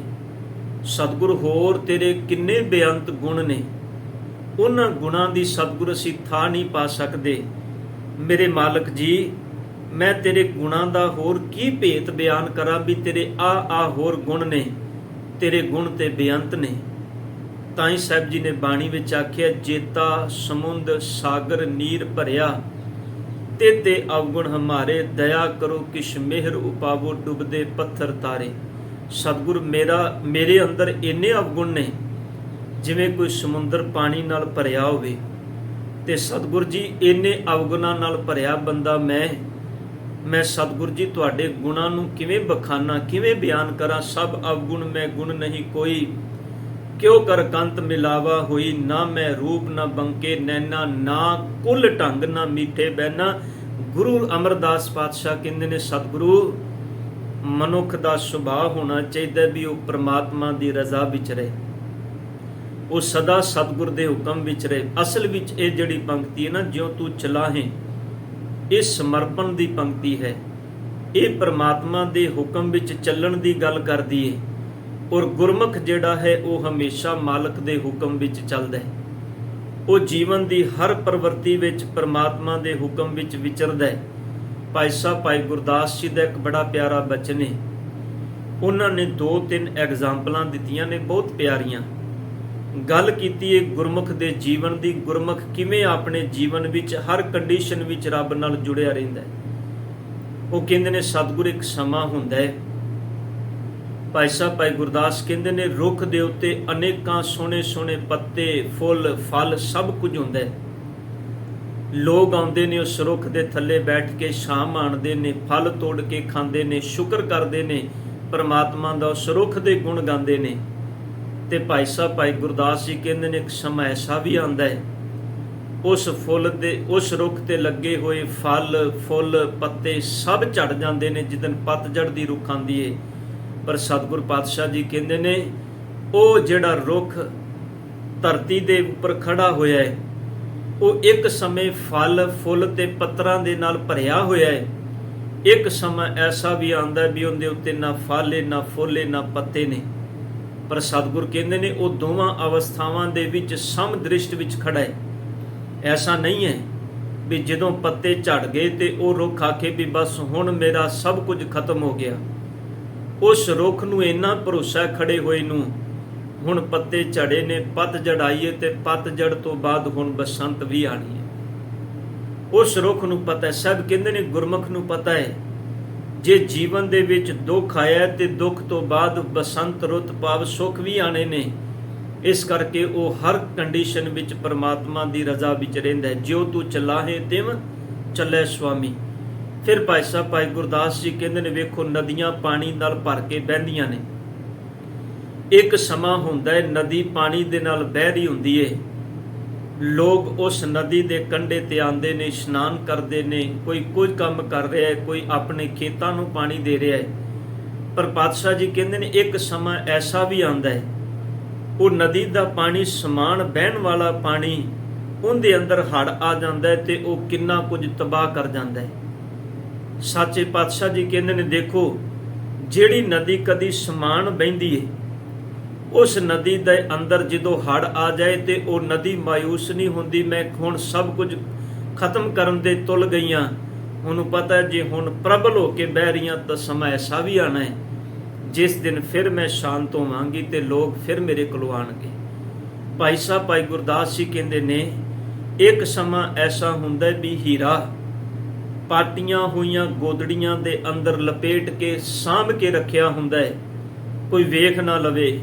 ਸਤਿਗੁਰ, ਹੋਰ ਤੇਰੇ ਕਿੰਨੇ ਬੇਅੰਤ ਗੁਣ ਨੇ, ਉਹਨਾਂ ਗੁਣਾਂ ਦੀ ਸਤਿਗੁਰ ਅਸੀਂ ਥਾਂ ਨਹੀਂ ਪਾ ਸਕਦੇ। ਮੇਰੇ ਮਾਲਕ ਜੀ, ਮੈਂ ਤੇਰੇ ਗੁਣਾਂ ਦਾ ਹੋਰ ਕੀ ਭੇਤ ਬਿਆਨ ਕਰਾਂ ਵੀ ਤੇਰੇ ਆ ਹੋਰ ਗੁਣ ਨੇ, ਤੇਰੇ ਗੁਣ ਤੇ ਬੇਅੰਤ ਨੇ। ਤਾਂ ਹੀ ਸਾਹਿਬ ਜੀ ਨੇ ਬਾਣੀ ਵਿੱਚ ਆਖਿਆ, ਜੇਤਾ ਸਮੁੰਦ ਸਾਗਰ ਨੀਰ ਭਰਿਆ, ਤੇ ਅਵਗੁਣ ਹਮਾਰੇ, ਦਇਆ ਕਰੋ ਕਿਛ ਮਿਹਰ ਉਪਾਵੋ, ਡੁੱਬਦੇ ਪੱਥਰ ਤਾਰੇ। ਸਤਿਗੁਰ, ਮੇਰੇ ਅੰਦਰ ਇੰਨੇ ਅਵਗੁਣ ਨੇ ਜਿਵੇਂ ਕੋਈ ਸਮੁੰਦਰ ਪਾਣੀ ਨਾਲ ਭਰਿਆ ਹੋਵੇ। ਤੇ ਸਤਿਗੁਰ ਜੀ, ਇੰਨੇ ਅਵਗੁਣਾਂ ਨਾਲ ਭਰਿਆ ਬੰਦਾ ਮੈਂ ਸਤਿਗੁਰ ਜੀ ਤੁਹਾਡੇ ਗੁਣਾਂ ਨੂੰ ਕਿਵੇਂ ਬਖਾਨਾ, ਕਿਵੇਂ ਬਿਆਨ ਕਰਾਂ। ਸਭ ਅਵਗੁਣ ਮੈਂ ਗੁਣ ਨਹੀਂ ਕੋਈ, ਕਿਉ ਕਰ ਕੰਤ ਮਿਲਾਵਾ ਹੋਈ। ਨਾ ਮੈਂ ਰੂਪ ਨਾ ਬੰਕੇ ਨੈਣਾ, ਨਾ ਕੁੱਲ ਢੰਗ ਨਾ ਮੀਠੇ ਬਹਿਨਾ। ਗੁਰੂ ਅਮਰਦਾਸ ਪਾਤਸ਼ਾਹ ਕਹਿੰਦੇ ਨੇ, ਸਤਿਗੁਰੂ, ਮਨੁੱਖ ਦਾ ਸੁਭਾਅ ਹੋਣਾ ਚਾਹੀਦਾ ਵੀ ਉਹ ਪ੍ਰਮਾਤਮਾ ਦੀ ਰਜ਼ਾ ਵਿੱਚ ਰਹੇ, ਉਹ ਸਦਾ ਸਤਿਗੁਰ ਦੇ ਹੁਕਮ ਵਿੱਚ ਰਹੇ। ਅਸਲ ਵਿੱਚ ਇਹ ਜਿਹੜੀ ਪੰਕਤੀ ਹੈ ਨਾ, ਜਿਉਂ ਤੂੰ ਚਲਾਹੇ, ਇਹ ਸਮਰਪਣ ਦੀ ਪੰਕਤੀ ਹੈ। ਇਹ ਪ੍ਰਮਾਤਮਾ ਦੇ ਹੁਕਮ ਵਿੱਚ ਚੱਲਣ ਦੀ ਗੱਲ ਕਰਦੀ ਹੈ। ਔਰ ਗੁਰਮੁਖ ਜਿਹੜਾ ਹੈ ਉਹ ਹਮੇਸ਼ਾ ਮਾਲਕ ਦੇ ਹੁਕਮ ਵਿੱਚ ਚੱਲਦਾ ਹੈ। ਉਹ ਜੀਵਨ ਦੀ ਹਰ ਪ੍ਰਵਰਤੀ ਵਿੱਚ ਪ੍ਰਮਾਤਮਾ ਦੇ ਹੁਕਮ ਵਿੱਚ ਵਿਚਰਦਾ ਹੈ। ਭਾਈ ਸਾਹਿਬ ਭਾਈ ਗੁਰਦਾਸ ਜੀ ਦਾ ਇੱਕ ਬੜਾ ਪਿਆਰਾ ਬਚਨ ਹੈ। ਉਹਨਾਂ ਨੇ 2-3 ਐਗਜ਼ਾਮਪਲਾਂ ਦਿੱਤੀਆਂ ਨੇ ਬਹੁਤ ਪਿਆਰੀਆਂ। ਗੱਲ ਕੀਤੀ ਹੈ ਗੁਰਮੁਖ ਦੇ ਜੀਵਨ ਦੀ। ਗੁਰਮੁਖ ਕਿਵੇਂ ਆਪਣੇ ਜੀਵਨ ਵਿੱਚ ਹਰ ਕੰਡੀਸ਼ਨ ਵਿੱਚ ਰੱਬ ਨਾਲ ਜੁੜਿਆ ਰਹਿੰਦਾ ਹੈ। ਉਹ ਕਹਿੰਦੇ ਨੇ, ਸਤਿਗੁਰ, ਇੱਕ ਸਮਾਂ ਹੁੰਦਾ ਹੈ, ਭਾਈ ਸਾਹਿਬ ਭਾਈ ਗੁਰਦਾਸ ਕਹਿੰਦੇ ਨੇ, ਰੁੱਖ ਦੇ ਉੱਤੇ ਅਨੇਕਾਂ ਸੋਹਣੇ ਸੋਹਣੇ ਪੱਤੇ, ਫੁੱਲ, ਫਲ ਸਭ ਕੁਝ ਹੁੰਦਾ ਹੈ। ਲੋਕ ਆਉਂਦੇ ਨੇ, ਉਸ ਰੁੱਖ ਦੇ ਥੱਲੇ ਬੈਠ ਕੇ ਛਾਂ ਮਾਣਦੇ ਨੇ, ਫਲ ਤੋੜ ਕੇ ਖਾਂਦੇ ਨੇ, ਸ਼ੁਕਰ ਕਰਦੇ ਨੇ ਪਰਮਾਤਮਾ ਦਾ, ਉਸ ਰੁੱਖ ਦੇ ਗੁਣ ਗਾਉਂਦੇ ਨੇ। ਤੇ ਭਾਈ ਸਾਹਿਬ ਭਾਈ ਗੁਰਦਾਸ ਜੀ ਕਹਿੰਦੇ ਨੇ, ਇੱਕ ਸਮਾਂ ਐਸਾ ਵੀ ਆਉਂਦਾ ਹੈ, ਉਸ ਫੁੱਲ ਦੇ, ਉਸ ਰੁੱਖ ਤੇ ਲੱਗੇ ਹੋਏ ਫਲ, ਫੁੱਲ, ਪੱਤੇ ਸਭ ਝੜ ਜਾਂਦੇ ਨੇ ਜਿੱਦਣ ਪਤਝੜ ਦੀ ਰੁੱਖ ਆਉਂਦੀ ਹੈ। ਪਰ ਸਤਿਗੁਰ ਪਾਤਸ਼ਾਹ ਜੀ ਕਹਿੰਦੇ ਨੇ, ਉਹ ਜਿਹੜਾ ਰੁੱਖ ਧਰਤੀ ਦੇ ਉੱਪਰ ਖੜਾ ਹੋਇਆ ਹੈ, ਉਹ ਇੱਕ ਸਮੇਂ ਫਲ, ਫੁੱਲ ਤੇ ਪੱਤਰਾਂ ਦੇ ਨਾਲ ਭਰਿਆ ਹੋਇਆ ਹੈ। ਇੱਕ ਸਮਾਂ ਐਸਾ ਵੀ ਆਉਂਦਾ ਵੀ ਉਹਦੇ ਉੱਤੇ ਨਾ ਫਲ ਨਾ ਫੁੱਲ ਨਾ ਪੱਤੇ ਨੇ, ਪਰ ਸਤਿਗੁਰ ਕਹਿੰਦੇ ਨੇ ਉਹ ਦੋਵਾਂ ਅਵਸਥਾਵਾਂ ਦੇ ਵਿੱਚ ਸਮਦ੍ਰਿਸ਼ਟ ਵਿੱਚ ਖੜਾ ਹੈ। ਐਸਾ ਨਹੀਂ ਹੈ ਵੀ ਜਦੋਂ ਪੱਤੇ ਝੜ ਗਏ ਤੇ ਉਹ ਰੁੱਖ ਆਖੇ ਵੀ ਬਸ ਹੁਣ ਮੇਰਾ ਸਭ ਕੁਝ ਖਤਮ ਹੋ ਗਿਆ। ਉਸ ਰੁੱਖ ਨੂੰ ਇੰਨਾ ਭਰੋਸਾ ਖੜੇ ਹੋਏ ਨੂੰ, ਹੁਣ ਪੱਤੇ ਝੜੇ ਨੇ, ਪਤਝੜ ਆਈ ਹੈ ਤੇ ਪਤਝੜ ਤੋਂ ਬਾਅਦ ਹੁਣ ਬਸੰਤ ਵੀ ਆਣੀ ਹੈ। ਉਸ ਰੁੱਖ ਨੂੰ ਪਤਾ ਹੈ। ਸਭ ਕਹਿੰਦੇ ਨੇ ਗੁਰਮੁਖ ਨੂੰ ਪਤਾ ਹੈ ਜੇ ਜੀਵਨ ਦੇ ਵਿੱਚ ਦੁੱਖ ਆਇਆ ਤੇ ਦੁੱਖ ਤੋਂ ਬਾਅਦ ਬਸੰਤ ਰੁੱਤ ਭਾਵ ਸੁੱਖ ਵੀ ਆਣੇ ਨੇ। ਇਸ ਕਰਕੇ ਉਹ ਹਰ ਕੰਡੀਸ਼ਨ ਵਿੱਚ ਪਰਮਾਤਮਾ ਦੀ ਰਜ਼ਾ ਵਿੱਚ ਰਹਿੰਦਾ ਹੈ। ਜਿਉ ਤੂੰ ਚਲਾਹੇ ਤਿਵ ਚੱਲੇ ਸੁਆਮੀ। ਫਿਰ ਭਾਈ ਸਾਹਿਬ ਭਾਈ ਗੁਰਦਾਸ ਜੀ ਕਹਿੰਦੇ ਨੇ ਵੇਖੋ ਨਦੀਆਂ ਪਾਣੀ ਨਾਲ ਭਰ ਕੇ ਬਹਿੰਦੀਆਂ ਨੇ। ਇੱਕ ਸਮਾਂ ਹੁੰਦਾ ਹੈ ਨਦੀ ਪਾਣੀ ਦੇ ਨਾਲ ਬਹਿ ਰਹੀ ਹੁੰਦੀ ਹੈ, ਲੋਕ ਉਸ ਨਦੀ ਦੇ ਕੰਢੇ ਤੇ ਆਉਂਦੇ ਨੇ, ਇਸ਼ਨਾਨ ਕਰਦੇ ਨੇ, ਕੋਈ ਕੁਝ ਕੰਮ ਕਰ ਰਿਹਾ ਹੈ, ਕੋਈ ਆਪਣੇ ਖੇਤਾਂ ਨੂੰ ਪਾਣੀ ਦੇ ਰਿਹਾ ਹੈ। ਪਰ ਪਾਤਸ਼ਾਹ ਜੀ ਕਹਿੰਦੇ ਨੇ ਇੱਕ ਸਮਾਂ ਐਸਾ ਵੀ ਆਉਂਦਾ ਹੈ ਉਹ ਨਦੀ ਦਾ ਪਾਣੀ ਸਮਾਨ ਬਹਿਣ ਵਾਲਾ ਪਾਣੀ, ਉਹਦੇ ਅੰਦਰ ਹੜ੍ਹ ਆ ਜਾਂਦਾ ਹੈ ਤੇ ਉਹ ਕਿੰਨਾ ਕੁਝ ਤਬਾਹ ਕਰ ਜਾਂਦਾ ਹੈ। ਸੱਚੇ ਪਾਤਸ਼ਾਹ ਜੀ ਕਹਿੰਦੇ ਨੇ ਦੇਖੋ ਜਿਹੜੀ ਨਦੀ ਕਦੀ ਸਮਾਨ ਬਹਿੰਦੀ ਹੈ, ਉਸ ਨਦੀ ਦੇ ਅੰਦਰ ਜਦੋਂ ਹੜ੍ਹ ਆ ਜਾਏ ਤੇ ਉਹ ਨਦੀ ਮਾਯੂਸ ਨਹੀਂ ਹੁੰਦੀ, ਮੈਂ ਹੁਣ ਸਭ ਕੁਝ ਖਤਮ ਕਰਨ ਦੇ ਤੁਲ ਗਈਆਂ, ਉਹਨੂੰ ਪਤਾ ਜੇ ਹੁਣ ਪ੍ਰਬਲ ਹੋ ਕੇ ਬਹਿ ਰਹੀਆਂ ਤਾਂ ਸਮਾਂ ਐਸਾ ਵੀ ਆਣਾ ਹੈ ਜਿਸ ਦਿਨ ਫਿਰ ਮੈਂ ਸ਼ਾਂਤ ਹੋਵਾਂਗੀ ਤੇ ਲੋਕ ਫਿਰ ਮੇਰੇ ਕੋਲ ਆਣਗੇ। ਭਾਈ ਸਾਹਿਬ ਭਾਈ ਗੁਰਦਾਸ ਜੀ ਕਹਿੰਦੇ ਨੇ ਇੱਕ ਸਮਾਂ ਐਸਾ ਹੁੰਦਾ ਵੀ ਹੀਰਾ ਪਾਟੀਆਂ ਹੋਈਆਂ ਗੋਦੜੀਆਂ ਦੇ ਅੰਦਰ ਲਪੇਟ ਕੇ ਸਾਂਭ ਕੇ ਰੱਖਿਆ ਹੁੰਦਾ ਹੈ, ਕੋਈ ਵੇਖ ਨਾ ਲਵੇ।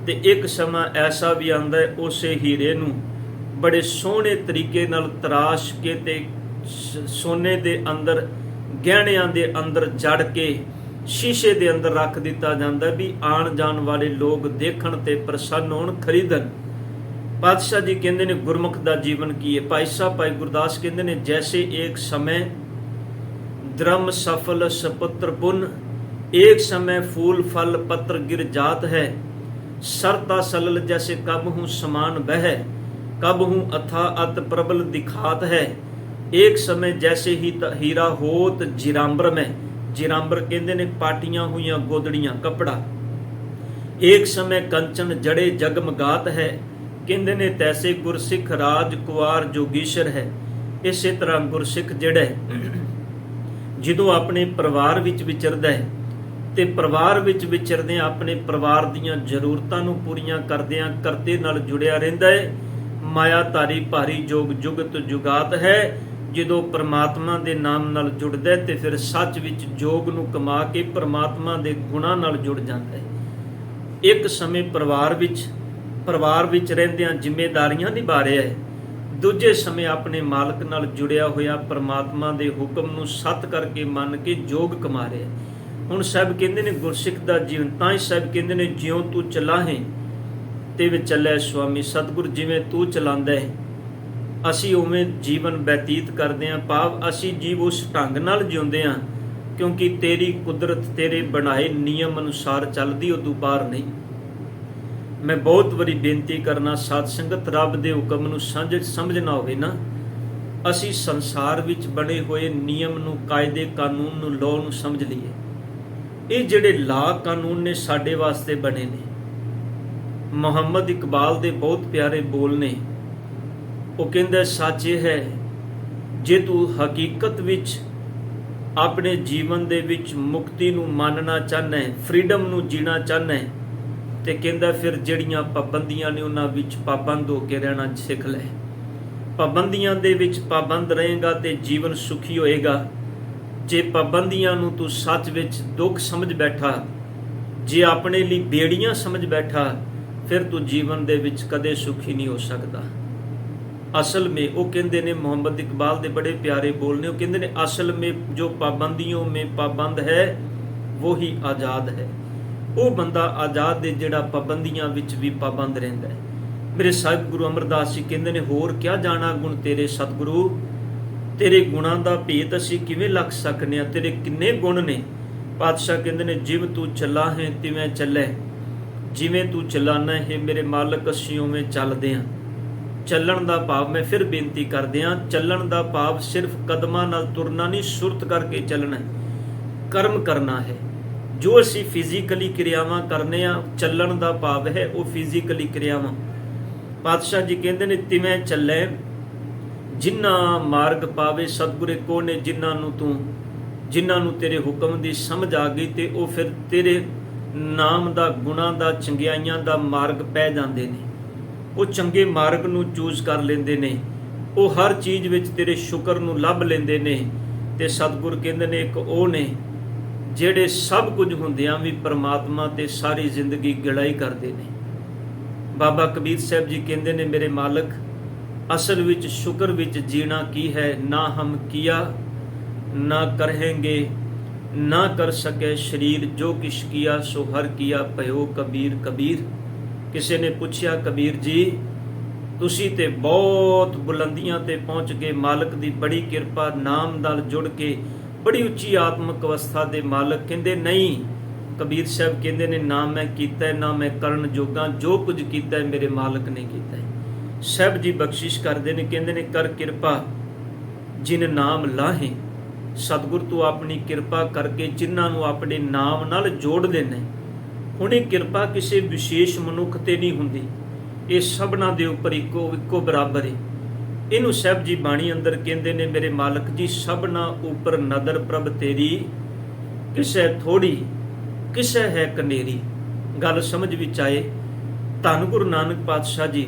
ਤੇ ਇੱਕ ਸਮਾਂ ਐਸਾ ਵੀ ਆਉਂਦਾ ਹੈ ਉਸੇ ਹੀਰੇ ਨੂੰ ਬੜੇ ਸੋਹਣੇ ਤਰੀਕੇ ਨਾਲ ਤਰਾਸ਼ ਕੇ ਤੇ ਸੋਨੇ ਦੇ ਅੰਦਰ ਗਹਿਣਿਆਂ ਦੇ ਅੰਦਰ ਜੜ ਕੇ ਸ਼ੀਸ਼ੇ ਦੇ ਅੰਦਰ ਰੱਖ ਦਿੱਤਾ ਜਾਂਦਾ ਵੀ ਆਣ ਜਾਣ ਵਾਲੇ ਲੋਕ ਦੇਖਣ ਤੇ ਪ੍ਰਸੰਨ ਹੋਣ, ਖਰੀਦਣ। ਪਾਤਸ਼ਾਹ ਜੀ ਕਹਿੰਦੇ ਨੇ ਗੁਰਮੁਖ ਦਾ ਜੀਵਨ ਕੀ ਹੈ। ਭਾਈ ਸਾਹਿਬ ਭਾਈ ਗੁਰਦਾਸ ਕਹਿੰਦੇ ਨੇ ਜੈਸੇ ਇੱਕ ਸਮੇਂ द्रम सफल सपुत्र पुन, एक समय फूल फल पत्र गिर जात है, सरता सलल जैसे कब हूँ समान बह, कब हूँ अथा अत प्रबल दिखात है, एक समय जैसे ही हीरा होत जिरांबर में, जिरांबर कहते ने पाटियां हुई गोदड़ियां कपड़ा, एक समय कंचन जड़े जगमगात है, कहते ने तैसे गुरसिख राज कुआर जोगीशर है। इस तरह गुरसिख जड़ा ਜਦੋਂ ਆਪਣੇ ਪਰਿਵਾਰ ਵਿੱਚ ਵਿਚਰਦਾ ਹੈ ਤੇ ਪਰਿਵਾਰ ਵਿੱਚ ਵਿਚਰਦਿਆਂ ਆਪਣੇ ਪਰਿਵਾਰ ਦੀਆਂ ਜ਼ਰੂਰਤਾਂ ਨੂੰ ਪੂਰੀਆਂ ਕਰਦਿਆਂ ਕਰਤੇ ਨਾਲ ਜੁੜਿਆ ਰਹਿੰਦਾ ਹੈ। ਮਾਇਆ ਧਾਰੀ ਭਾਰੀ ਜੋਗ ਜੁਗਤ ਜੁਗਾਤ ਹੈ। ਜਦੋਂ ਪਰਮਾਤਮਾ ਦੇ ਨਾਮ ਨਾਲ ਜੁੜਦਾ ਹੈ ਤੇ ਫਿਰ ਸੱਚ ਵਿੱਚ ਜੋਗ ਨੂੰ ਕਮਾ ਕੇ ਪਰਮਾਤਮਾ ਦੇ ਗੁਣਾਂ ਨਾਲ ਜੁੜ ਜਾਂਦਾ ਹੈ। ਇੱਕ ਸਮੇਂ ਪਰਿਵਾਰ ਵਿੱਚ ਰਹਿੰਦਿਆਂ ਜ਼ਿੰਮੇਵਾਰੀਆਂ ਨਿਭਾ ਰਿਹਾ ਹੈ, ਦੂਜੇ ਸਮੇਂ ਆਪਣੇ ਮਾਲਕ ਨਾਲ ਜੁੜਿਆ ਹੋਇਆ ਪਰਮਾਤਮਾ ਦੇ ਹੁਕਮ ਨੂੰ ਸੱਤ ਕਰਕੇ ਮੰਨ ਕੇ ਜੋਗ ਕਮਾ ਰਿਹਾ। ਹੁਣ ਸਾਹਿਬ ਕਹਿੰਦੇ ਨੇ ਗੁਰਸਿੱਖ ਦਾ ਜੀਵਨ, ਤਾਂ ਹੀ ਸਾਹਿਬ ਕਹਿੰਦੇ ਨੇ ਜਿਉਂ ਤੂੰ ਚਲਾਹੇ ਤੇ ਵਿੱਚ ਚੱਲੇ ਸੁਆਮੀ। ਸਤਿਗੁਰ ਜਿਵੇਂ ਤੂੰ ਚਲਾਉਂਦਾ ਹੈ ਅਸੀਂ ਉਵੇਂ ਜੀਵਨ ਬਤੀਤ ਕਰਦੇ ਹਾਂ, ਭਾਵ ਅਸੀਂ ਜੀਵ ਉਸ ਢੰਗ ਨਾਲ ਜਿਉਂਦੇ ਹਾਂ ਕਿਉਂਕਿ ਤੇਰੀ ਕੁਦਰਤ ਤੇਰੇ ਬਣਾਏ ਨਿਯਮ ਅਨੁਸਾਰ ਚੱਲਦੀ, ਉਦੋਂ ਬਾਹਰ ਨਹੀਂ। ਮੈਂ ਬਹੁਤ ਵਾਰੀ ਬੇਨਤੀ ਕਰਨਾ ਸਾਧ ਸੰਗਤ, ਰੱਬ ਦੇ ਹੁਕਮ ਨੂੰ ਸਮਝਣਾ ਹੋਵੇ ਨਾ, ਅਸੀਂ ਸੰਸਾਰ ਵਿੱਚ ਬਣੇ ਹੋਏ ਨਿਯਮ ਨੂੰ, ਕਾਇਦੇ ਕਾਨੂੰਨ ਨੂੰ, ਲਾਅ ਨੂੰ ਸਮਝ ਲਈਏ। ਇਹ ਜਿਹੜੇ ਲਾਅ ਕਾਨੂੰਨ ਨੇ ਸਾਡੇ ਵਾਸਤੇ ਬਣੇ ਨੇ। ਮੁਹੰਮਦ ਇਕਬਾਲ ਦੇ ਬਹੁਤ ਪਿਆਰੇ ਬੋਲ ਨੇ, ਉਹ ਕਹਿੰਦਾ ਸੱਚ ਇਹ ਹੈ ਜੇ ਤੂੰ ਹਕੀਕਤ ਵਿੱਚ ਆਪਣੇ ਜੀਵਨ ਦੇ ਵਿੱਚ ਮੁਕਤੀ ਨੂੰ ਮੰਨਣਾ ਚਾਹੁੰਦਾ ਹੈ, ਫਰੀडम ਨੂੰ ਜੀਣਾ ਚਾਹੁੰਦਾ ਹੈ, ਤੇ ਕਹਿੰਦਾ ਫਿਰ ਜਿਹੜੀਆਂ ਪਾਬੰਦੀਆਂ ਨੇ ਉਹਨਾਂ ਵਿੱਚ ਪਾਬੰਦ ਹੋ ਕੇ ਰਹਿਣਾ ਸਿੱਖ ਲੈ। ਪਾਬੰਦੀਆਂ ਦੇ ਵਿੱਚ ਪਾਬੰਦ ਰਹੇਗਾ ਤੇ ਜੀਵਨ ਸੁਖੀ ਹੋਏਗਾ। ਜੇ ਪਾਬੰਦੀਆਂ ਨੂੰ ਤੂੰ ਸੱਚ ਵਿੱਚ ਦੁੱਖ ਸਮਝ ਬੈਠਾ, ਜੇ ਆਪਣੇ ਲਈ ਬੇੜੀਆਂ ਸਮਝ ਬੈਠਾ, ਫਿਰ ਤੂੰ ਜੀਵਨ ਦੇ ਵਿੱਚ ਕਦੇ ਸੁਖੀ ਨਹੀਂ ਹੋ ਸਕਦਾ। ਅਸਲ में ਉਹ ਕਹਿੰਦੇ ਨੇ, ਮੁਹੰਮਦ ਇਕਬਾਲ ਦੇ ਬੜੇ ਪਿਆਰੇ ਬੋਲ ਨੇ, ਉਹ ਕਹਿੰਦੇ ਨੇ ਅਸਲ में ਜੋ ਪਾਬੰदियों में पाबंद है वो ही आज़ाद है। ਉਹ ਬੰਦਾ ਆਜ਼ਾਦ ਹੈ ਜਿਹੜਾ ਪਾਬੰਦੀਆਂ ਵਿੱਚ ਵੀ ਪਾਬੰਦ ਰਹਿੰਦਾ ਹੈ। ਮੇਰੇ ਸਾਹਿਬ ਗੁਰੂ ਅਮਰਦਾਸ ਜੀ ਕਹਿੰਦੇ ਨੇ ਹੋਰ ਕਿਆ ਜਾਣਾ ਗੁਣ ਤੇਰੇ ਸਤਿਗੁਰੂ, ਤੇਰੇ ਗੁਣਾਂ ਦਾ ਭੇਤ ਅਸੀਂ ਕਿਵੇਂ ਲੱਖ ਸਕਨੇ ਆ, ਤੇਰੇ ਕਿੰਨੇ ਗੁਣ ਨੇ। ਪਾਤਸ਼ਾਹ ਕਹਿੰਦੇ ਨੇ ਜਿਵੇਂ ਤੂੰ ਚੱਲਾ ਹੈ ਤਿਵੇਂ ਚੱਲੇ, ਜਿਵੇਂ ਤੂੰ ਚਲਾਨਾ ਹੈ ਮੇਰੇ ਮਾਲਕ ਅਸੀਂ ਉਵੇਂ ਚੱਲਦੇ ਹਾਂ। ਚੱਲਣ ਦਾ ਭਾਵ ਮੈਂ ਫਿਰ ਬੇਨਤੀ ਕਰਦੇ ਹਾਂ, ਚੱਲਣ ਦਾ ਭਾਵ ਸਿਰਫ ਕਦਮਾਂ ਨਾਲ ਤੁਰਨਾ ਨਹੀਂ, ਸੁਰਤ ਕਰਕੇ ਚੱਲਣਾ ਹੈ। ਕਰਮ ਕਰਨਾ ਹੈ। ਜੋ ਅਸੀਂ ਫਿਜ਼ੀਕਲੀ ਕਿਰਿਆਵਾਂ ਕਰਨੇ ਆ, ਚੱਲਣ ਦਾ ਭਾਵ ਹੈ ਉਹ ਫਿਜ਼ੀਕਲੀ ਕਿਰਿਆਵਾਂ। ਪਾਤਸ਼ਾਹ ਜੀ ਕਹਿੰਦੇ ਨੇ ਤਿਵੇਂ ਚੱਲੇ ਜਿਨ੍ਹਾਂ ਮਾਰਗ ਪਾਵੇ ਸਤਿਗੁਰੇ ਕੋ ਨੇ, ਜਿਨ੍ਹਾਂ ਨੂੰ ਤੇਰੇ ਹੁਕਮ ਦੀ ਸਮਝ ਆ ਗਈ ਤੇ ਉਹ ਫਿਰ ਤੇਰੇ ਨਾਮ ਦਾ, ਗੁਣਾਂ ਦਾ, ਚੰਗਿਆਈਆਂ ਦਾ ਮਾਰਗ ਪੈ ਜਾਂਦੇ ਨੇ। ਉਹ ਚੰਗੇ ਮਾਰਗ ਨੂੰ ਚੂਜ਼ ਕਰ ਲੈਂਦੇ ਨੇ। ਉਹ ਹਰ ਚੀਜ਼ ਵਿੱਚ ਤੇਰੇ ਸ਼ੁਕਰ ਨੂੰ ਲੱਭ ਲੈਂਦੇ ਨੇ। ਤੇ ਸਤਿਗੁਰ ਕਹਿੰਦੇ ਨੇ ਇੱਕ ਉਹ ਨੇ ਜਿਹੜੇ ਸਭ ਕੁਝ ਹੁੰਦਿਆਂ ਵੀ ਪਰਮਾਤਮਾ ਤੇ ਸਾਰੀ ਜ਼ਿੰਦਗੀ ਗਿਲਾਈ ਕਰਦੇ ਨੇ। ਬਾਬਾ ਕਬੀਰ ਸਾਹਿਬ ਜੀ ਕਹਿੰਦੇ ਨੇ ਮੇਰੇ ਮਾਲਕ, ਅਸਲ ਵਿੱਚ ਸ਼ੁਕਰ ਵਿੱਚ ਜੀਣਾ ਕੀ ਹੈ। ਨਾ ਹਮ ਕੀਆ ਨਾ ਕਰਹਿੰਗੇ, ਨਾ ਕਰ ਸਕੇ ਸ਼ਰੀਰ, ਜੋ ਕਿਛ ਕੀਆ ਸੋ ਹਰ ਕੀਆ ਭਇਓ ਕਬੀਰ ਕਬੀਰ। ਕਿਸੇ ਨੇ ਪੁੱਛਿਆ ਕਬੀਰ ਜੀ ਤੁਸੀਂ ਤੇ ਬਹੁਤ ਬੁਲੰਦੀਆਂ ਤੇ ਪਹੁੰਚ ਗਏ, ਮਾਲਕ ਦੀ ਬੜੀ ਕਿਰਪਾ, ਨਾਮ ਨਾਲ ਜੁੜ ਕੇ ਬੜੀ ਉੱਚੀ ਆਤਮਿਕ ਅਵਸਥਾ ਦੇ ਮਾਲਕ। ਕਹਿੰਦੇ ਨਹੀਂ, ਕਬੀਰ ਸਾਹਿਬ ਕਹਿੰਦੇ ਨੇ ਨਾ ਮੈਂ ਕੀਤਾ ਨਾ ਮੈਂ ਕਰਨ ਜੋਗਾ, ਜੋ ਕੁਝ ਕੀਤਾ ਮੇਰੇ ਮਾਲਕ ਨੇ ਕੀਤਾ। ਸਾਹਿਬ ਜੀ ਬਖਸ਼ਿਸ਼ ਕਰਦੇ ਨੇ, ਕਹਿੰਦੇ ਨੇ ਕਰ ਕਿਰਪਾ ਜਿਨ ਨਾਮ ਲਾਹੇ। ਸਤਿਗੁਰ ਤੂੰ ਆਪਣੀ ਕਿਰਪਾ ਕਰਕੇ ਜਿਨ੍ਹਾਂ ਨੂੰ ਆਪਣੇ ਨਾਮ ਨਾਲ ਜੋੜ ਦੇਣਾ। ਹੁਣ ਇਹ ਕਿਰਪਾ ਕਿਸੇ ਵਿਸ਼ੇਸ਼ ਮਨੁੱਖ ਤੇ ਨਹੀਂ ਹੁੰਦੀ, ਇਹ ਸਭਨਾਂ ਦੇ ਉੱਪਰ ਇੱਕੋ ਬਰਾਬਰ ਹੈ। ਇਹਨੂੰ ਸਾਹਿਬ ਜੀ ਬਾਣੀ ਅੰਦਰ ਕਹਿੰਦੇ ਨੇ ਮੇਰੇ ਮਾਲਕ ਜੀ ਸਭਨਾਂ ਉੱਪਰ ਨਦਰ ਪ੍ਰਭ ਤੇਰੀ, ਕਿਸੇ ਥੋੜੀ ਕਿਸੇ ਹੈ ਕਨੇਰੀ। ਗੱਲ ਸਮਝ ਵਿੱਚ ਆਏ। ਧੰਨ ਗੁਰੂ ਨਾਨਕ ਪਾਤਸ਼ਾਹ ਜੀ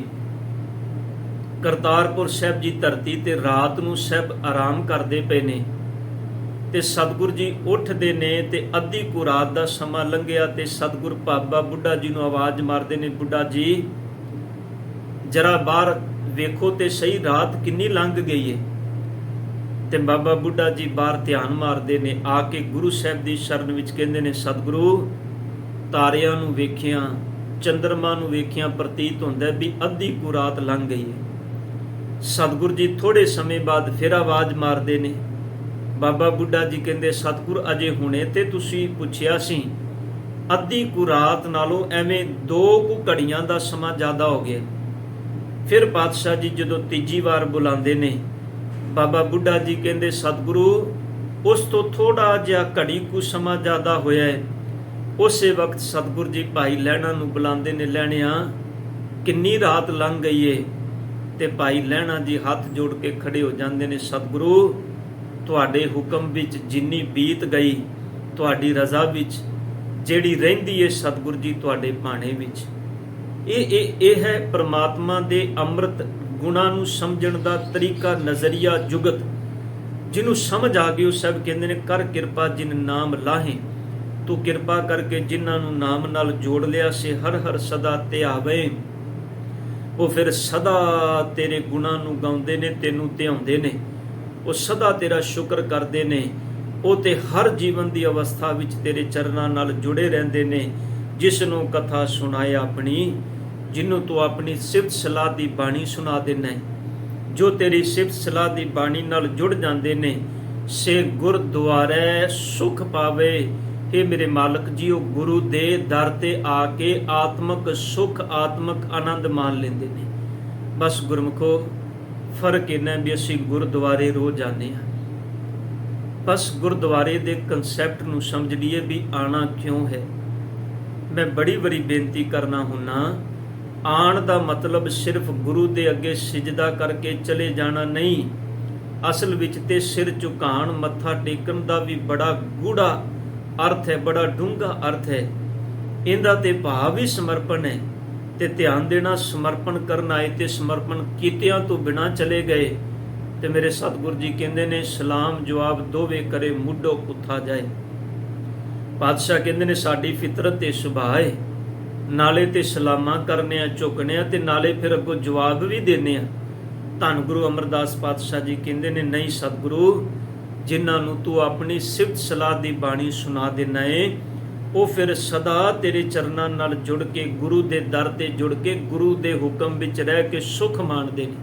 ਕਰਤਾਰਪੁਰ ਸਾਹਿਬ ਜੀ ਧਰਤੀ ਤੇ ਰਾਤ ਨੂੰ ਸਭ ਆਰਾਮ ਕਰਦੇ ਪਏ ਨੇ ਤੇ ਸਤਿਗੁਰ ਜੀ ਉੱਠਦੇ ਨੇ ਤੇ ਅੱਧੀ ਕੁ ਰਾਤ ਦਾ ਸਮਾਂ ਲੰਘਿਆ ਤੇ ਸਤਿਗੁਰ ਬਾਬਾ ਬੁੱਢਾ ਜੀ ਨੂੰ ਆਵਾਜ਼ ਮਾਰਦੇ ਨੇ, ਬੁੱਢਾ ਜੀ ਜਰਾ ਬਾਹਰ ਵੇਖੋ ਤੇ ਸਹੀ ਰਾਤ ਕਿੰਨੀ ਲੰਘ ਗਈ ਏ। ਤੇ ਬਾਬਾ ਬੁੱਢਾ ਜੀ ਬਾਹਰ ਧਿਆਨ ਮਾਰਦੇ ਨੇ, ਆ ਕੇ ਗੁਰੂ ਸਾਹਿਬ ਦੀ ਸ਼ਰਨ ਵਿੱਚ ਕਹਿੰਦੇ ਨੇ ਸਤਿਗੁਰੂ ਤਾਰਿਆਂ ਨੂੰ ਵੇਖਿਆ, ਚੰਦਰਮਾ ਨੂੰ ਵੇਖਿਆ, ਪ੍ਰਤੀਤ ਹੁੰਦਾ ਵੀ ਅੱਧੀ ਕੁ ਰਾਤ ਲੰਘ ਗਈ ਏ। ਸਤਿਗੁਰ ਜੀ ਥੋੜੇ ਸਮੇਂ ਬਾਅਦ ਫਿਰ ਆਵਾਜ਼ ਮਾਰਦੇ ਨੇ। ਬਾਬਾ ਬੁੱਢਾ ਜੀ ਕਹਿੰਦੇ ਸਤਿਗੁਰ ਅਜੇ ਹੁਣੇ ਤੇ ਤੁਸੀਂ ਪੁੱਛਿਆ ਸੀ, ਅੱਧੀ ਕੁ ਰਾਤ ਨਾਲੋਂ ਐਵੇਂ 2 ਕੁ ਘੜੀਆਂ ਦਾ ਸਮਾਂ ਜ਼ਿਆਦਾ ਹੋ ਗਿਆ। ਫਿਰ ਪਾਤਸ਼ਾਹ ਜੀ ਜਦੋਂ ਤੀਜੀ ਵਾਰ ਬੁਲਾਉਂਦੇ ਨੇ, ਬਾਬਾ ਬੁੱਢਾ ਜੀ ਕਹਿੰਦੇ ਸਤਿਗੁਰੂ ਉਸ ਤੋਂ ਥੋੜਾ ਜਿਹਾ ਘੜੀ ਕੁ ਸਮਾਂ ਜ਼ਿਆਦਾ ਹੋਇਆ ਹੈ। ਉਸੇ ਵਕਤ ਸਤਿਗੁਰ ਜੀ ਭਾਈ ਲਹਿਣਾ ਨੂੰ ਬੁਲਾਉਂਦੇ ਨੇ, ਲਹਿਣਿਆ ਕਿੰਨੀ ਰਾਤ ਲੰਘ ਗਈ ਏ। ਤੇ ਭਾਈ ਲਹਿਣਾ ਜੀ ਹੱਥ ਜੋੜ ਕੇ ਖੜੇ ਹੋ ਜਾਂਦੇ ਨੇ, ਸਤਿਗੁਰੂ ਤੁਹਾਡੇ ਹੁਕਮ ਵਿੱਚ ਜਿੰਨੀ ਬੀਤ ਗਈ, ਤੁਹਾਡੀ ਰਜ਼ਾ ਵਿੱਚ ਜਿਹੜੀ ਰਹਿੰਦੀ ਏ ਸਤਿਗੁਰ ਜੀ ਤੁਹਾਡੇ ਭਾਣੇ ਵਿੱਚ। ਇਹ ਹੈ ਪ੍ਰਮਾਤਮਾ ਦੇ ਅੰਮ੍ਰਿਤ ਗੁਣਾਂ ਨੂੰ ਸਮਝਣ ਦਾ ਤਰੀਕਾ, ਨਜ਼ਰੀਆ, ਜੁਗਤ। ਜਿਹਨੂੰ ਸਮਝ ਆ ਗਈ ਉਹ ਸਭ ਕਹਿੰਦੇ ਨੇ ਕਰ ਕਿਰਪਾ ਜਿਨ ਨਾਮ ਲਾਹੇ। ਤੂੰ ਕਿਰਪਾ ਕਰਕੇ ਜਿਨ੍ਹਾਂ ਨੂੰ ਨਾਮ ਨਾਲ ਜੋੜ ਲਿਆ ਸੇ ਹਰ ਹਰ ਸਦਾ ਧਿਆਵੇ। ਉਹ ਫਿਰ ਸਦਾ ਤੇਰੇ ਗੁਣਾਂ ਨੂੰ ਗਾਉਂਦੇ ਨੇ, ਤੈਨੂੰ ਧਿਆਉਂਦੇ ਨੇ, ਉਹ ਸਦਾ ਤੇਰਾ ਸ਼ੁਕਰ ਕਰਦੇ ਨੇ। ਉਹ ਤੇ ਹਰ ਜੀਵਨ ਦੀ ਅਵਸਥਾ ਵਿੱਚ ਤੇਰੇ ਚਰਨਾਂ ਨਾਲ ਜੁੜੇ ਰਹਿੰਦੇ ਨੇ। ਜਿਸ ਨੂੰ ਕਥਾ ਸੁਣਾਏ ਆਪਣੀ, ਜਿਹਨੂੰ ਤੂੰ ਆਪਣੀ ਸਿਫਤ ਸਲਾਹ ਦੀ ਬਾਣੀ ਸੁਣਾ ਦੇਣਾ, ਜੋ ਤੇਰੀ ਸਿਫਤ ਸਲਾਹ ਦੀ ਬਾਣੀ ਨਾਲ ਜੁੜ ਜਾਂਦੇ ਨੇ, ਸੇ ਗੁਰਦੁਆਰੇ ਸੁਖ ਪਾਵੇ। ਇਹ ਮੇਰੇ ਮਾਲਕ ਜੀ ਉਹ ਗੁਰੂ ਦੇ ਦਰ ਤੇ ਆ ਕੇ ਆਤਮਿਕ ਸੁਖ, ਆਤਮਿਕ ਆਨੰਦ ਮਾਣ ਲੈਂਦੇ ਨੇ। ਬਸ ਗੁਰਮੁਖੋ ਫਰਕ ਇਹਨਾਂ ਵੀ ਅਸੀਂ ਗੁਰਦੁਆਰੇ ਰੋਜ਼ ਜਾਂਦੇ ਹਾਂ। ਬਸ ਗੁਰਦੁਆਰੇ ਦੇ ਕਨਸੈਪਟ ਨੂੰ ਸਮਝ ਲਈਏ ਵੀ ਆਣਾ ਕਿਉਂ ਹੈ। ਮੈਂ ਬੜੀ ਵਾਰੀ ਬੇਨਤੀ ਕਰਨਾ ਹੁੰਨਾ, ਆਣ ਦਾ ਮਤਲਬ ਸਿਰਫ ਗੁਰੂ ਦੇ ਅੱਗੇ ਸਿਜਦਾ ਕਰਕੇ ਚਲੇ ਜਾਣਾ ਨਹੀਂ। ਅਸਲ ਵਿੱਚ ਤੇ ਸਿਰ ਝੁਕਾਣ, ਮੱਥਾ ਟੇਕਣ ਦਾ ਵੀ ਬੜਾ ਗੂੜਾ ਅਰਥ ਹੈ, ਬੜਾ ਡੂੰਘਾ ਅਰਥ ਹੈ। ਇਹਦਾ ਤੇ ਭਾਵ ਵੀ ਸਮਰਪਣ ਹੈ। ਤੇ ਧਿਆਨ ਦੇਣਾ, ਸਮਰਪਣ ਕਰਨ ਆਏ ਤੇ ਸਮਰਪਣ ਕੀਤਿਆਂ ਤੋਂ ਬਿਨਾਂ ਚਲੇ ਗਏ ਤੇ ਮੇਰੇ ਸਤਿਗੁਰ ਜੀ ਕਹਿੰਦੇ ਨੇ ਸਲਾਮ ਜਵਾਬ ਦੋਵੇਂ ਕਰੇ ਮੁੱਢੋਂ ਪੁੱਥਾ ਜਾਏ। ਪਾਤਸ਼ਾਹ ਕਹਿੰਦੇ ਨੇ ਸਾਡੀ ਫਿਤਰਤ ਤੇ ਸੁਭਾਅ ਹੈ, ਨਾਲੇ ਤੇ ਸਲਾਮਾਂ ਕਰਨੇ ਆ, ਝੁਕਣੇ ਆ, ਤੇ ਨਾਲੇ ਫਿਰ ਅੱਗੋਂ ਜਵਾਬ ਵੀ ਦੇਣੇ ਆ। ਧੰਨ ਗੁਰੂ ਅਮਰਦਾਸ ਪਾਤਸ਼ਾਹ ਜੀ ਕਹਿੰਦੇ ਨੇ ਨਹੀਂ ਸਤਿਗੁਰੂ, ਜਿਨ੍ਹਾਂ ਨੂੰ ਤੂੰ ਆਪਣੀ ਸਿਫਤ ਸਲਾਹ ਦੀ ਬਾਣੀ ਸੁਣਾ ਦੇਣਾ ਏ, ਉਹ ਫਿਰ ਸਦਾ ਤੇਰੇ ਚਰਨਾਂ ਨਾਲ ਜੁੜ ਕੇ, ਗੁਰੂ ਦੇ ਦਰ ਤੇ ਜੁੜ ਕੇ, ਗੁਰੂ ਦੇ ਹੁਕਮ ਵਿੱਚ ਰਹਿ ਕੇ ਸੁਖ ਮਾਣਦੇ ਨੇ।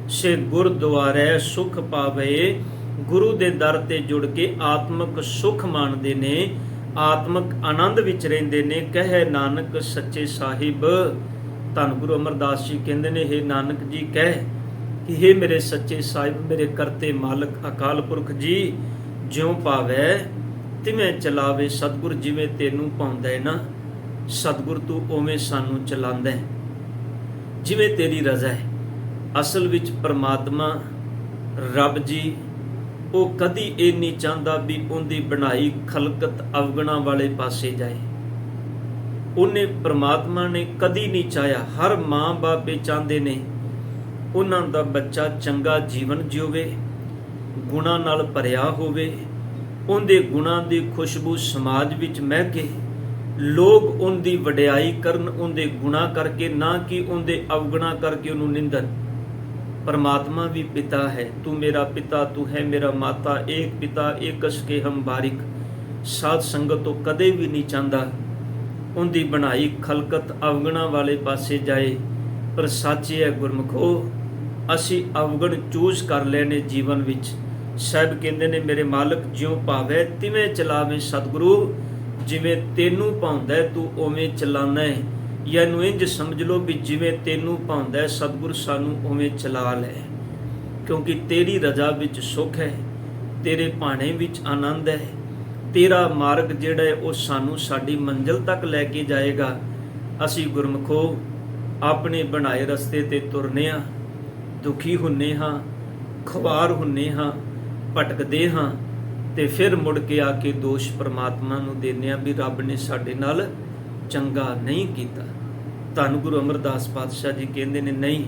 ਸੇ ਗੁਰਦੁਆਰੇ ਸੁਖ ਪਾਵੇ। ਗੁਰੂ ਦੇ ਦਰ ਤੇ ਜੁੜ ਕੇ ਆਤਮਿਕ ਸੁਖ ਮਾਣਦੇ ਨੇ, ਆਤਮਿਕ ਆਨੰਦ ਵਿੱਚ ਰਹਿੰਦੇ ਨੇ। ਕਹੇ ਨਾਨਕ ਸੱਚੇ ਸਾਹਿਬ। ਧੰਨ ਗੁਰੂ ਅਮਰਦਾਸ ਜੀ ਕਹਿੰਦੇ ਨੇ ਹੇ ਨਾਨਕ ਜੀ ਕਹਿ ਕਿ ਹੇ ਮੇਰੇ ਸੱਚੇ ਸਾਹਿਬ, ਮੇਰੇ ਕਰਤੇ ਮਾਲਕ ਅਕਾਲ ਪੁਰਖ ਜੀ, ਜਿਉਂ ਪਾਵੇ ਤਿਵੇਂ ਚਲਾਵੇ ਸਤਿਗੁਰ, ਜਿਵੇਂ ਤੈਨੂੰ ਭਾਉਂਦਾ ਹੈ ਨਾ ਸਤਿਗੁਰ ਤੂੰ ਉਵੇਂ ਸਾਨੂੰ ਚਲਾਉਂਦਾ ਹੈ, ਜਿਵੇਂ ਤੇਰੀ ਰਜ਼ਾ ਹੈ। ਅਸਲ ਵਿੱਚ ਪਰਮਾਤਮਾ ਰੱਬ ਜੀ ਉਹ ਕਦੀ ਇਹ ਨਹੀਂ ਚਾਹੁੰਦਾ ਵੀ ਉਹਦੀ ਬਣਾਈ ਖਲਕਤ ਅਵਗੁਣਾਂ ਵਾਲੇ ਪਾਸੇ ਜਾਏ। ਉਹਨੇ ਪਰਮਾਤਮਾ ਨੇ ਕਦੀ ਨਹੀਂ ਚਾਹਿਆ, ਹਰ ਮਾਂ ਬਾਪ ਇਹ ਚਾਹੁੰਦੇ ਨੇ ਉਹਨਾਂ ਦਾ ਬੱਚਾ ਚੰਗਾ ਜੀਵਨ ਜਿਉਵੇ, ਗੁਣਾਂ ਨਾਲ ਭਰਿਆ ਹੋਵੇ, ਉਹਦੇ ਗੁਣਾਂ ਦੀ ਖੁਸ਼ਬੂ ਸਮਾਜ ਵਿੱਚ ਮਹਿਕੇ, ਲੋਕ ਉਹਦੀ ਵਡਿਆਈ ਕਰਨ ਉਹਦੇ ਗੁਣਾਂ ਕਰਕੇ, ਨਾ ਕਿ ਉਹਦੇ ਅਵਗੁਣਾਂ ਕਰਕੇ ਉਹਨੂੰ ਨਿੰਦਣ। परमात्मा भी पिता है, तू मेरा पिता, तू है मेरा माता, एक पिता एक कश के हम बारिक। साध संगत तो कदे भी नहीं चाहता उनकी बनाई खलकत अवगुणा वाले पासे जाए, पर सच है गुरमुखो असी अवगुण चूज कर लेने जीवन विच। साहब कहते ने मेरे मालक ज्यों भावे तिवें चलावे सतगुरु, जिवें तेनू भाउंदा तू उवें चलाना है, या इनू इंज समझ लो भी जिवें तेनू भाउंदा सतगुर सानू उवें चला लै, क्योंकि तेरी रजा विच सुख है, तेरे भाणे विच आनंद है, तेरा मार्ग जिहड़ा है वो सानू साडी मंजिल तक लैके जाएगा। असी गुरमुखो अपने बनाए रस्ते ते तुरने हाँ, दुखी हुन्ने हाँ, खुआर हुन्ने हाँ, भटकदे हाँ, ते फिर मुड़ के आके दोष परमात्मा नू देने भी रब ने साडे नाल चंगा नहीं कीता। धन गुरु अमरदास पातशाह जी कहते ने नहीं,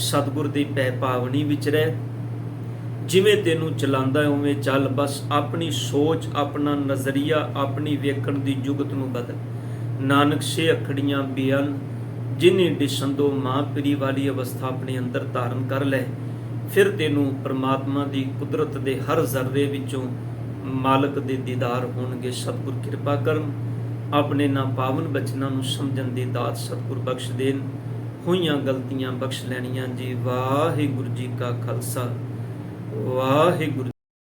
सतगुर दी पै भावनी विच रह, जिवें तेनू चलांदा उवें चल, बस अपनी सोच अपना नज़रिया अपनी वेखण दी जुगत नू बदल। नानक से अखड़ियां बेअन जिन्नी डिसंदो मां पिरी वाली अवस्था अपने अंदर धारण कर लै, फिर तेनू परमात्मा दी कुदरत दे हर जर्रे विचों मालक दे दीदार होणगे। सतगुर किरपा करन, अपने ना पावन बचनां नूं समझण दी दात सतगुर बख्श देन, होईयां गलतियां बख्श लैणियां जी। वाहिगुरू जी का खालसा वाहिगुरू